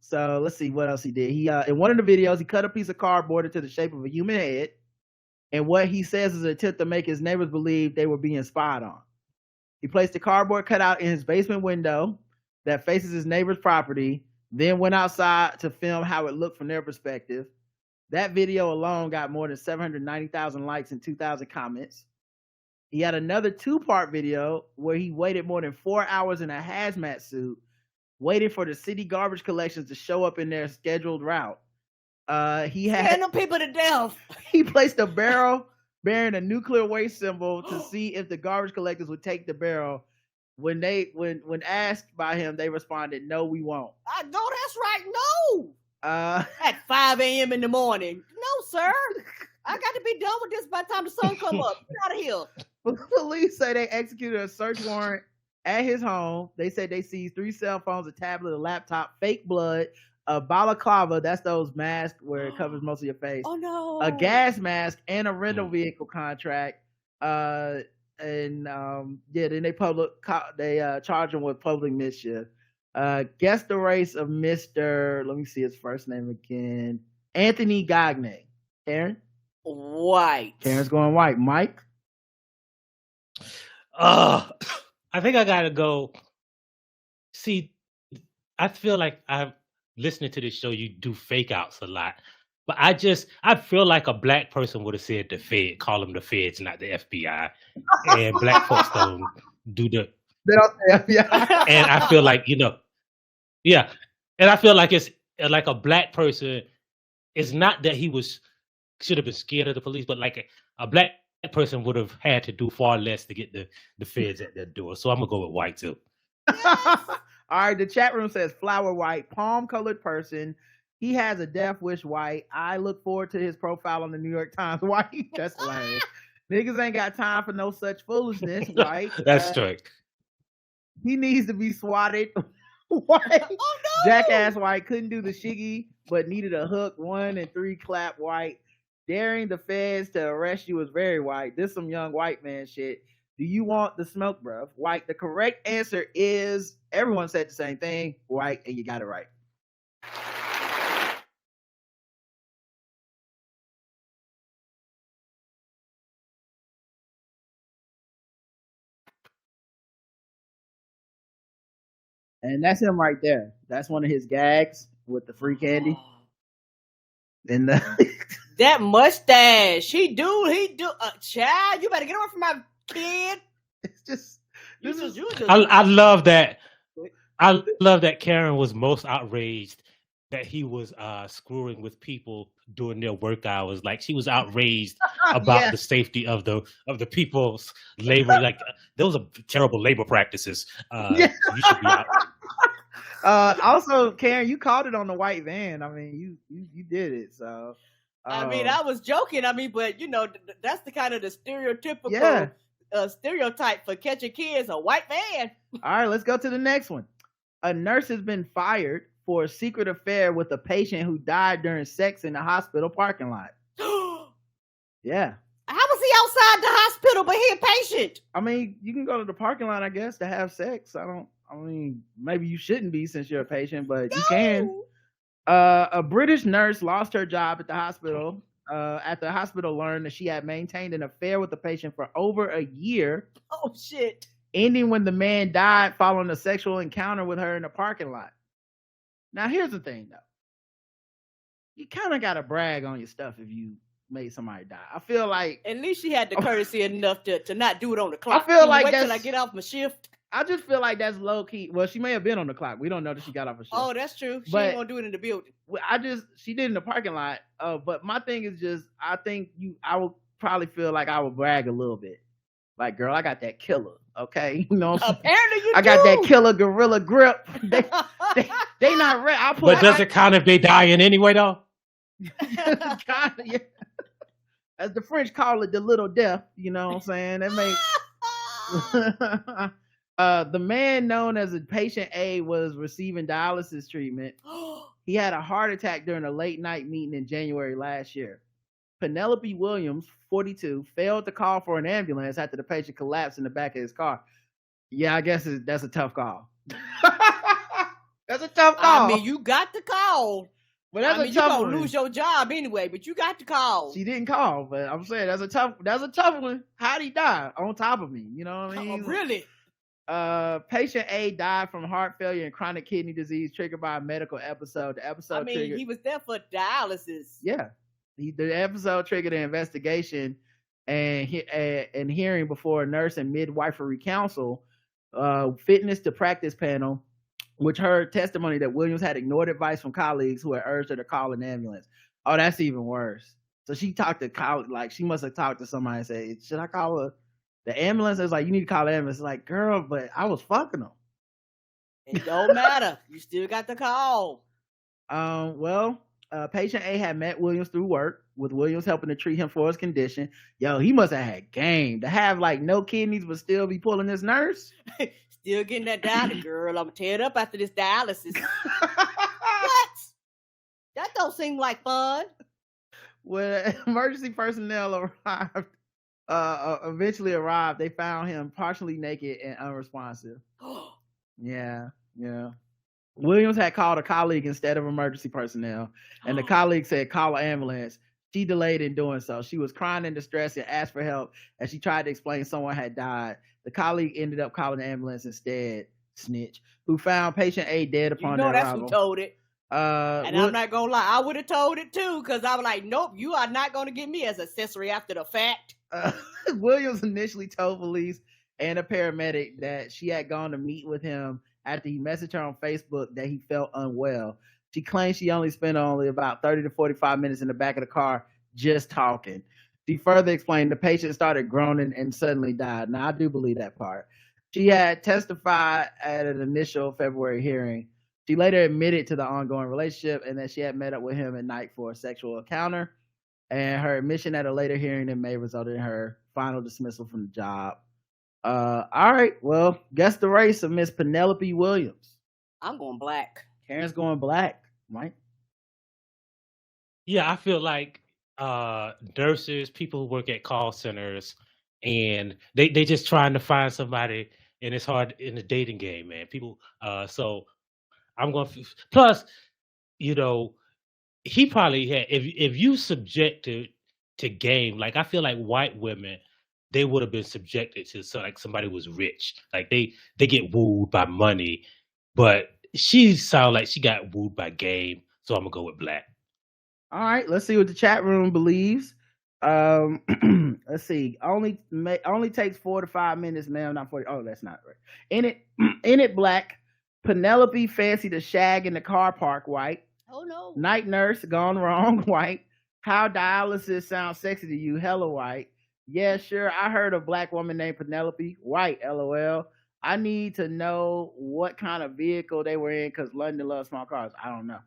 So let's see what else he did. He in one of the videos, he cut a piece of cardboard into the shape of a human head, and what he says is an attempt to make his neighbors believe they were being spied on. He placed the cardboard cutout in his basement window that faces his neighbor's property, then went outside to film how it looked from their perspective. That video alone got more than 790,000 likes and 2,000 comments. He had another 2-part video where he waited more than 4 hours in a hazmat suit, waiting for the city garbage collections to show up in their scheduled route. He had them people to death. He placed a barrel bearing a nuclear waste symbol to see if the garbage collectors would take the barrel. When asked by him, they responded, "No, we won't." I know that's right. No. Uh, At 5 a.m. in the morning. No, sir. I got to be done with this by the time the sun come up. Get out of here. Police say they executed a search warrant at his home. They said they seized 3 cell phones, a tablet, a laptop, fake blood, a balaclava, that's those masks where it covers most of your face. Oh no. A gas mask and a rental vehicle contract. Then they charge him with public mischief. Guess the race of Mr. Let me see his first name again. Anthony Gagne. Karen? White. Karen's going white. Mike? I think I gotta go. See, I feel like I'm listening to this show. You do fake outs a lot, but I feel like a black person would have said the Fed, call them the Feds, not the FBI, and black folks don't do the. They don't say FBI. And I feel like yeah, and I feel like it's like a black person. It's not that he should have been scared of the police, but like a black person would have had to do far less to get the feds at their door. So I'm gonna go with white too. All right, the chat room says flower white, palm colored person. He has a death wish white. I look forward to his profile on the New York Times white. That's hilarious. Niggas ain't got time for no such foolishness white. That's true. He needs to be swatted white. Oh no. Jackass white, couldn't do the shiggy, but needed a hook 1 and 3 clap white. Daring the feds to arrest you is very white. This some young white man shit. Do you want the smoke, bruv? White. The correct answer is, everyone said the same thing, white, and you got it right. And that's him right there. That's one of his gags with the free candy. And that mustache. He do. Child, you better get away from my kid. It's just. I love that. I love that Karen was most outraged that he was screwing with people during their work hours. Like she was outraged about the safety of the people's labor. Like those are terrible labor practices. You should be out. Also, Karen, you called it on the white van. I mean, you did it. So I mean, I was joking. I mean, but that's the kind of the stereotypical stereotype for catching kids, a white van. All right, let's go to the next one. A nurse has been fired for a secret affair with a patient who died during sex in the hospital parking lot. Yeah. How was he outside the hospital, but he a patient? I mean, you can go to the parking lot, I guess, to have sex. I mean, maybe you shouldn't be since you're a patient, but you can. A British nurse lost her job at the hospital after the hospital learned that she had maintained an affair with the patient for over a year. Oh, shit. Ending when the man died following a sexual encounter with her in the parking lot. Now, here's the thing, though. You kind of got to brag on your stuff if you made somebody die. I feel like... At least she had the courtesy enough to not do it on the clock. I feel like wait till I get off my shift. I just feel like that's low-key. Well, she may have been on the clock. We don't know that she got off her shift. Oh, that's true. She ain't going to do it in the building. She did in the parking lot. But my thing is just, I would probably feel like I would brag a little bit. Like, girl, I got that killer. Okay, Apparently I got that killer gorilla grip. They not ready. But does it count if they dying anyway, though? Kinda, yeah. As the French call it, the little death. You know what I'm saying? That makes. The man known as a patient A was receiving dialysis treatment. He had a heart attack during a late night meeting in January last year. Penelope Williams, 42, failed to call for an ambulance after the patient collapsed in the back of his car. Yeah, I guess that's a tough call. That's a tough call. I mean, you got the call. But that's a tough you're one. gonna lose your job anyway, but you got the call. She didn't call, but I'm saying that's a tough one. How'd he die? On top of me. You know what I mean? Oh, really? Patient A died from heart failure and chronic kidney disease triggered by a medical episode. The episode triggered... he was there for dialysis. Yeah. The episode triggered an investigation and hearing before a nurse and midwifery council, fitness to practice panel, which heard testimony that Williams had ignored advice from colleagues who had urged her to call an ambulance. Oh, that's even worse. So she talked to like she must have talked to somebody and said, should I call the ambulance? It's like, you need to call the ambulance. It's like, girl, but I was fucking them. It don't matter. You still got the call. Well, patient A had met Williams through work, with Williams helping to treat him for his condition. Yo, he must have had game to have like no kidneys but still be pulling this nurse. Still getting that dialysis, girl. I'm gonna tear it up after this dialysis. What? That don't seem like fun. When emergency personnel eventually arrived, they found him partially naked and unresponsive. Yeah. Williams had called a colleague instead of emergency personnel, and the colleague said, call an ambulance. She delayed in doing so. She was crying in distress and asked for help as she tried to explain someone had died. The colleague ended up calling the ambulance instead, snitch, who found patient A dead upon their that's arrival. who told it. And I'm not gonna lie, I would have told it too, because I was like, nope, you are not gonna get me as accessory after the fact. Williams initially told police and a paramedic that she had gone to meet with him after he messaged her on Facebook that he felt unwell. She claims she only spent about 30 to 45 minutes in the back of the car just talking. She further explained the patient started groaning and suddenly died. Now, I do believe that part. She had testified at an initial February hearing. She later admitted to the ongoing relationship and that she had met up with him at night for a sexual encounter. And her admission at a later hearing in May resulted in her final dismissal from the job. All right, well, guess the race of Miss Penelope Williams. I'm going black. Karen's going black, Mike. Yeah, I feel like nurses, people who work at call centers, and they just trying to find somebody, and it's hard in the dating game, man. People, so I'm going. Plus, you know, he probably had. If you subjected to game, like I feel like white women, they would have been subjected to like somebody was rich, like they get wooed by money, but she sounded like she got wooed by game, so I'm gonna go with black. All right, let's see what the chat room believes. Let's see. Only takes 4 to 5 minutes, ma'am. Not 40. Oh, that's not right. In it, black. Penelope fancy the shag in the car park, white. Oh no. Night nurse gone wrong, white. How dialysis sounds sexy to you, hella white. Yeah, sure. I heard a black woman named Penelope, white, LOL. I need to know what kind of vehicle they were in because London loves small cars. I don't know.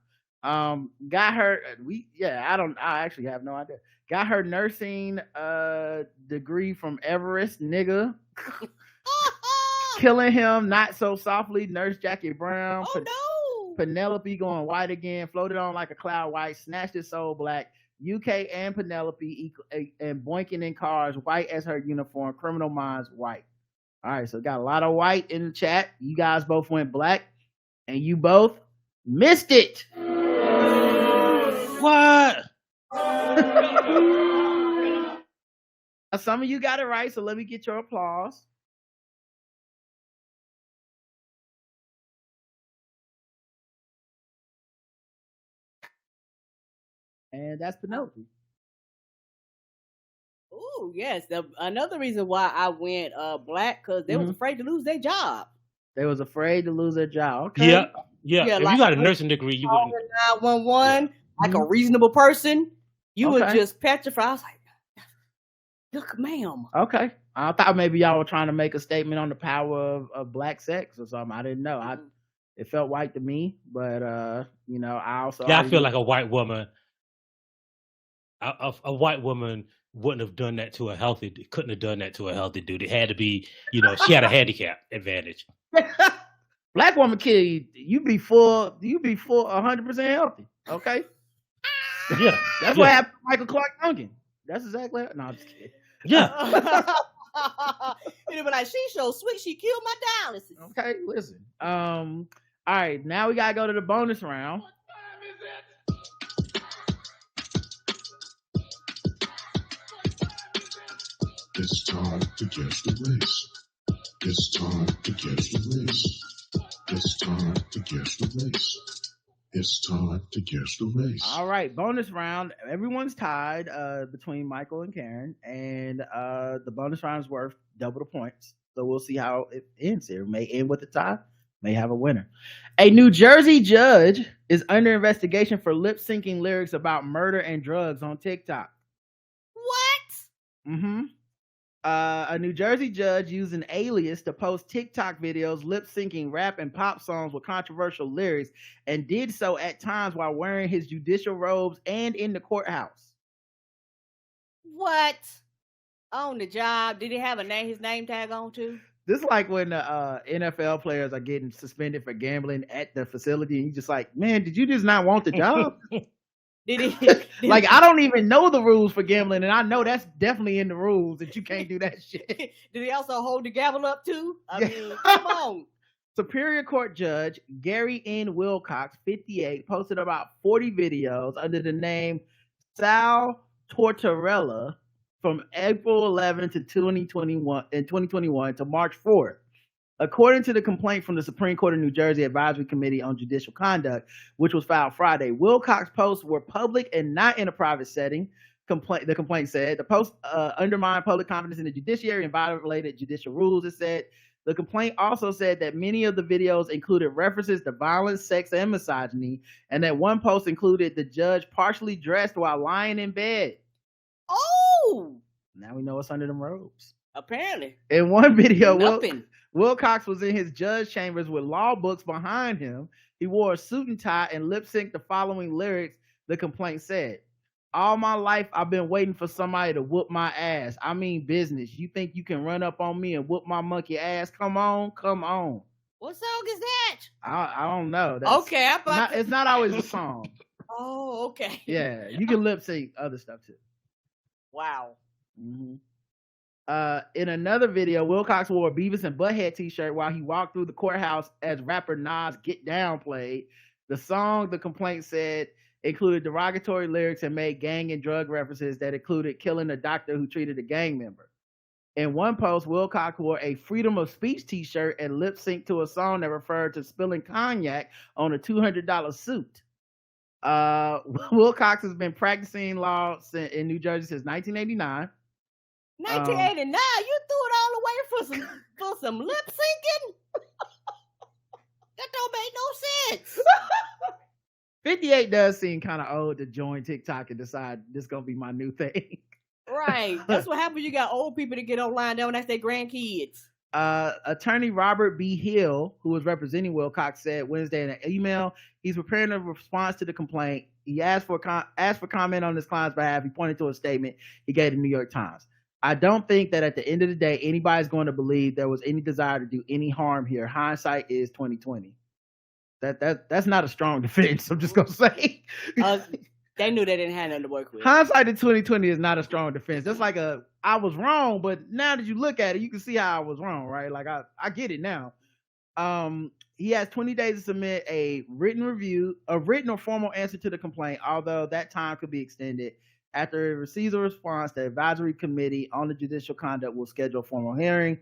Got her. I actually have no idea. Got her nursing degree from Everest, nigga. Killing him not so softly. Nurse Jackie Brown. Oh no. Penelope going white again. Floated on like a cloud white. Snatched his soul black. UK and Penelope and boinking in cars, white as her uniform. Criminal Minds, white. All right, so got a lot of white in the chat. You guys both went black, and you both missed it. What? Some of you got it right, so let me get your applause. And that's Penelope. Oh, yes. Another reason why I went black, because they was afraid to lose their job. They was afraid to lose their job. Okay. Yeah. If like, you got a nursing degree, you wouldn't. 911, like a reasonable person, you would just petrify. I was like, look, ma'am. Okay. I thought maybe y'all were trying to make a statement on the power of black sex or something. I didn't know. It felt white to me, but I also I feel like a white woman. A white woman wouldn't have done that to couldn't have done that to a healthy dude. It had to be, she had a handicap advantage. Black woman kill you. You be full 100% healthy. Okay. Yeah. That's what happened to Michael Clark Duncan. That's exactly it. No, I'm just kidding. Yeah. It'd be like, she's so sweet, she killed my dialysis. Okay, listen. All right, now we gotta go to the bonus round. What time is it? It's time to guess the race. It's time to guess the race. It's time to guess the race. It's time to guess the race. All right, bonus round. Everyone's tied between Michael and Karen, and the bonus round is worth double the points. So we'll see how it ends here. It may end with a tie, may have a winner. A New Jersey judge is under investigation for lip syncing lyrics about murder and drugs on TikTok. Mm-hmm. A New Jersey judge used an alias to post TikTok videos lip syncing rap and pop songs with controversial lyrics, and did so at times while wearing his judicial robes and in the courthouse. What? On the job? Did he have his name tag on too? This is like when the NFL players are getting suspended for gambling at the facility, and you just like, man, did you just not want the job? Did he? Like, I don't even know the rules for gambling, and I know that's definitely in the rules that you can't do that shit. Did he also hold the gavel up too? I Yeah. mean, come on. Superior Court Judge Gary N. Wilcox, 58, posted about 40 videos under the name Sal Tortorella from April 11 to 2021 to March 4th. According to the complaint from the Supreme Court of New Jersey Advisory Committee on Judicial Conduct, which was filed Friday, Wilcox posts were public and not in a private setting. The complaint said the posts undermined public confidence in the judiciary and violated judicial rules. It said the complaint also said that many of the videos included references to violence, sex, and misogyny, and that one post included the judge partially dressed while lying in bed. Oh, now we know what's under them robes. Apparently. In one video, Nothing. Wilcox was in his judge chambers with law books behind him. He wore a suit and tie and lip synced the following lyrics, the complaint said. All my life, I've been waiting for somebody to whoop my ass. I mean business. You think you can run up on me and whoop my monkey ass? Come on, come on. What song is that? I don't know. Okay, it's not always a song. Oh, okay. Yeah, you can lip sync other stuff too. Wow. Mm-hmm. In another video, Wilcox wore a Beavis and Butthead t-shirt while he walked through the courthouse as rapper Nas Get Down played. The song, the complaint said, included derogatory lyrics and made gang and drug references that included killing a doctor who treated a gang member. In one post, Wilcox wore a Freedom of Speech t-shirt and lip synced to a song that referred to spilling cognac on a $200 suit. Wilcox has been practicing law in New Jersey since 1989. 1989, you threw it all away for some lip syncing? That don't make no sense. 58 does seem kind of old to join TikTok and decide this is going to be my new thing. Right. That's what happens. You got old people that get online, don't ask their grandkids. Attorney Robert B. Hill, who was representing Wilcox, said Wednesday in an email he's preparing a response to the complaint. He asked for comment on his client's behalf. He pointed to a statement he gave to the New York Times. I don't think that at the end of the day, anybody's going to believe there was any desire to do any harm here. Hindsight is 2020. That's not a strong defense. I'm just gonna say. They knew they didn't have nothing to work with. Hindsight in 2020 is not a strong defense. That's like I was wrong, but now that you look at it, you can see how I was wrong, right? Like I get it now. He has 20 days to submit a written or formal answer to the complaint, although that time could be extended. After it receives a response, the advisory committee on the judicial conduct will schedule a formal hearing.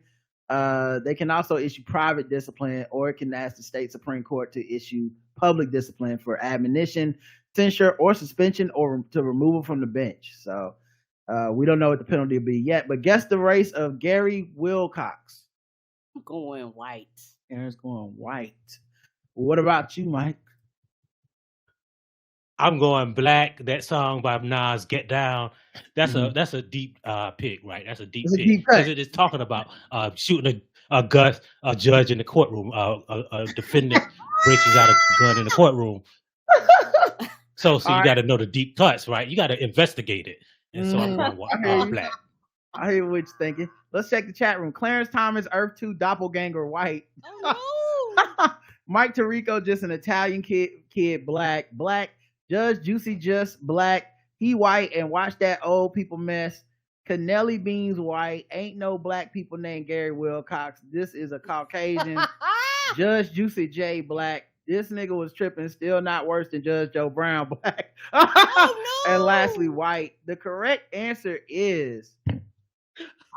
They can also issue private discipline, or it can ask the state Supreme Court to issue public discipline for admonition, censure, or suspension, or to removal from the bench. So we don't know what the penalty will be yet, but guess the race of Gary Wilcox. I'm going white. Aaron's going white. What about you, Mike? I'm going black. That song by Nas, Get Down. That's a deep pick, right? That's a deep pick because it is talking about shooting a judge in the courtroom, a defendant breaking out a gun in the courtroom. So you got to know the deep cuts, right? You got to investigate it. And so I'm going black. I hear what you're thinking. Let's check the chat room. Clarence Thomas, Earth 2, Doppelganger, white. Oh, no. Mike Tirico, just an Italian kid, black. Judge Juicy, just black. He white, and watch that old people mess. Canelli Beans white. Ain't no black people named Gary Wilcox. This is a Caucasian. Judge Juicy J black. This nigga was tripping. Still not worse than Judge Joe Brown black. Oh, no. And lastly, white. The correct answer is,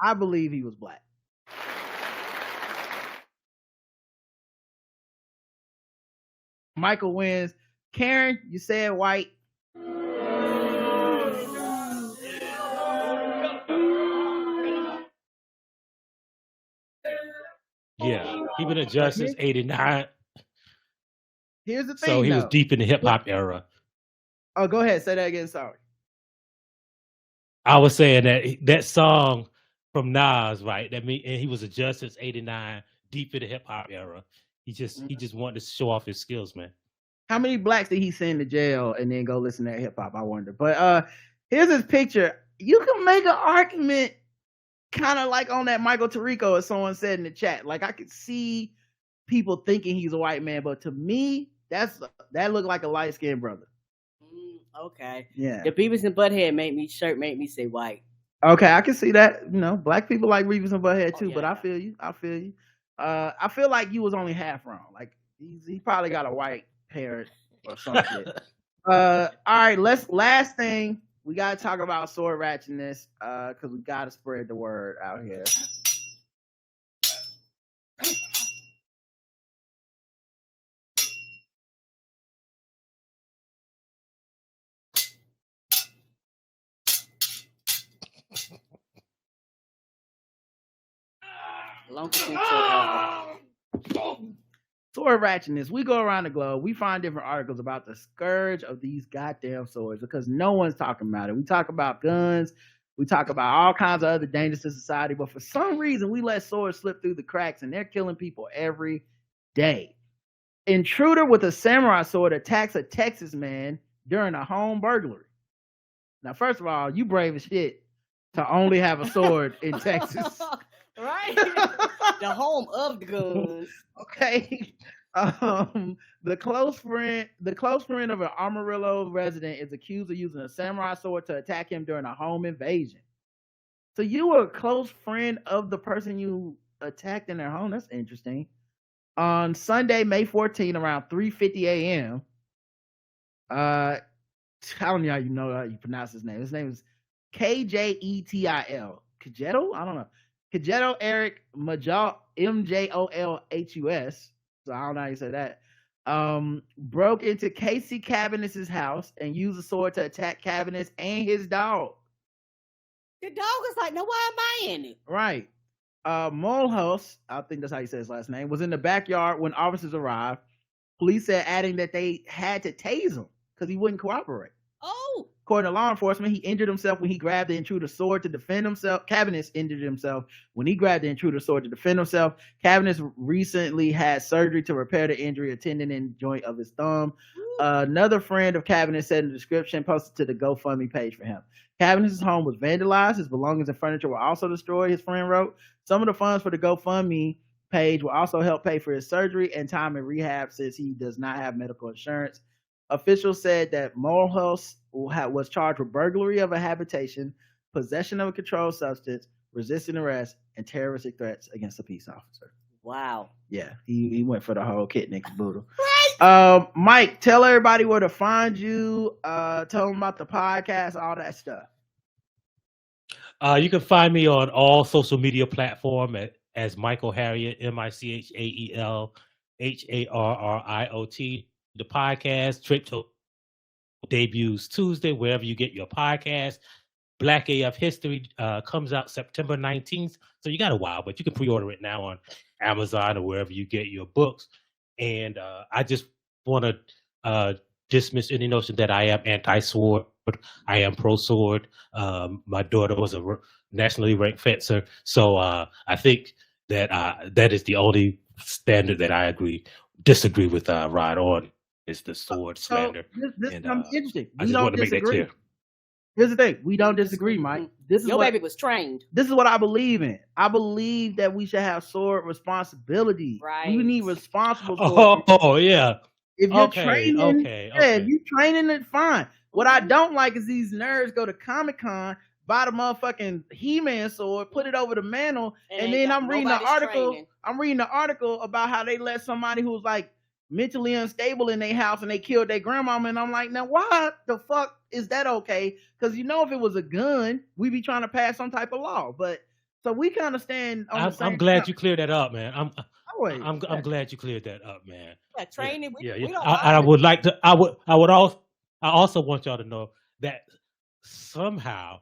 I believe he was black. Michael wins. Karen, you said white. Yeah, he been a judge since '89. Here's the thing. So he was deep in the hip hop era. Oh, go ahead. Say that again. Sorry. I was saying that song from Nas, right? And he was a judge since '89, deep in the hip hop era. He just wanted to show off his skills, man. How many blacks did he send to jail and then go listen to hip hop? I wonder. But here's his picture. You can make an argument, kind of like on that Michael Tirico, as someone said in the chat. Like I could see people thinking he's a white man, but to me, that looked like a light skinned brother. Okay. Yeah. The Beavis and Butthead made me say white. Okay, I can see that. You know, black people like Beavis and Butthead too, yeah, but I feel you. I feel like you was only half wrong. Like he probably got a white parent or something. All right, last thing. We gotta talk about sword ratchetness, because we gotta spread the word out here. Sword ratchetness. We go around the globe. We find different articles about the scourge of these goddamn swords because no one's talking about it. We talk about guns. We talk about all kinds of other dangers to society. But for some reason, we let swords slip through the cracks and they're killing people every day. Intruder with a samurai sword attacks a Texas man during a home burglary. Now, first of all, you brave as shit to only have a sword in Texas. Right? The home of the guns. Okay. The close friend of an Amarillo resident is accused of using a samurai sword to attack him during a home invasion. So you were a close friend of the person you attacked in their home. That's interesting. On Sunday, May 14, around 3:50 a.m. I don't know how you pronounce his name. His name is Kjetil. Kjetil? I don't know. Kjetil Eric Majol, Mjolhus. So I don't know how you say that. Broke into Casey Cabinets' house and used a sword to attack Cabinets and his dog. The dog is like, no, why am I in it? Right. Mulhouse, I think that's how you say his last name, was in the backyard when officers arrived. Police said, adding that they had to tase him because he wouldn't cooperate. Oh. According to law enforcement, he injured himself when he grabbed the intruder's sword to defend himself. Cabinets injured himself when he grabbed the intruder's sword to defend himself. Cabinets recently had surgery to repair the injury, a tendon and joint of his thumb. Another friend of Cabinets said in the description, posted to the GoFundMe page for him. Cabinets' home was vandalized. His belongings and furniture were also destroyed, his friend wrote. Some of the funds for the GoFundMe page will also help pay for his surgery and time in rehab since he does not have medical insurance. Officials said that Mulhouse was charged with burglary of a habitation, possession of a controlled substance, resisting arrest, and terroristic threats against a peace officer. Wow. Yeah, he went for the whole kit and caboodle. Right. Mike, tell everybody where to find you. Tell them about the podcast, all that stuff. You can find me on all social media platforms as Michael Harriot, MichaelHarriot. The podcast Trip to debuts Tuesday wherever you get your podcast. Black AF History comes out September 19th, so you got a while, but you can pre-order it now on Amazon or wherever you get your books. And I just want to dismiss any notion that I am anti-sword. I am pro-sword. My daughter was a nationally ranked fencer, so I think that that is the only standard that I disagree with Rod on. Is the sword slander. This becomes interesting. I just want to make that clear. Here's the thing. We don't disagree, Mike. Your baby was trained. This is what I believe in. I believe that we should have sword responsibility. Right. We need responsible sword. Oh, yeah. If you're training, if you're training it, fine. What I don't like is these nerds go to Comic-Con, buy the motherfucking He-Man sword, put it over the mantle, and then I'm reading the article. Training. I'm reading the article about how they let somebody who's like mentally unstable in their house and they killed their grandmama, and I'm like, now why the fuck is that okay? Because if it was a gun, we'd be trying to pass some type of law. But so we kind of stand on the same I'm glad you cleared that up, man. I'm I'm glad you cleared that up, man. Yeah, training. Yeah. I would like to. I also want y'all to know that somehow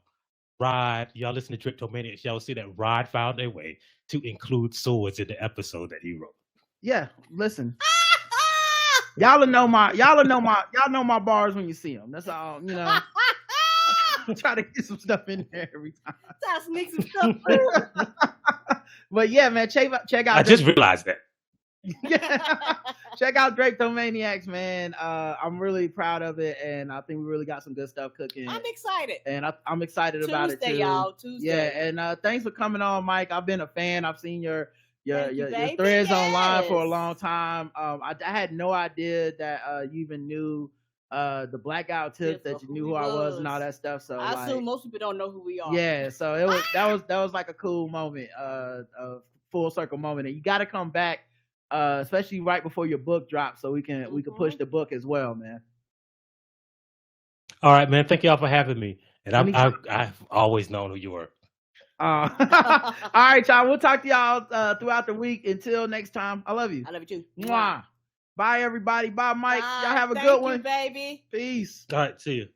Rod, y'all listen to Drapetomaniax, y'all see that Rod found a way to include swords in the episode that he wrote. Yeah, listen. Y'all know my bars when you see them. That's all, Try to get some stuff in there every time. Try to sneak some stuff through. But yeah, man, check out. I just realized that. Check out Drapetomaniax, man. I'm really proud of it, and I think we really got some good stuff cooking. I'm excited. And I'm excited about it too. Y'all. Tuesday. Yeah, and thanks for coming on, Mike. I've been a fan. I've seen your baby. threads online for a long time. I had no idea that you even knew the blackout tip, that you knew who I was and all that stuff. So I assume most people don't know who we are. Yeah, so that was like a cool moment, a full circle moment, and you got to come back. Especially right before your book drops, so we can push the book as well, man. All right, man. Thank y'all for having me. And I've always known who you were. All right, y'all. We'll talk to y'all throughout the week. Until next time, I love you. I love you too. Mwah. Bye, everybody. Bye, Mike. Bye. Y'all have a good one, baby. Peace. All right, see you.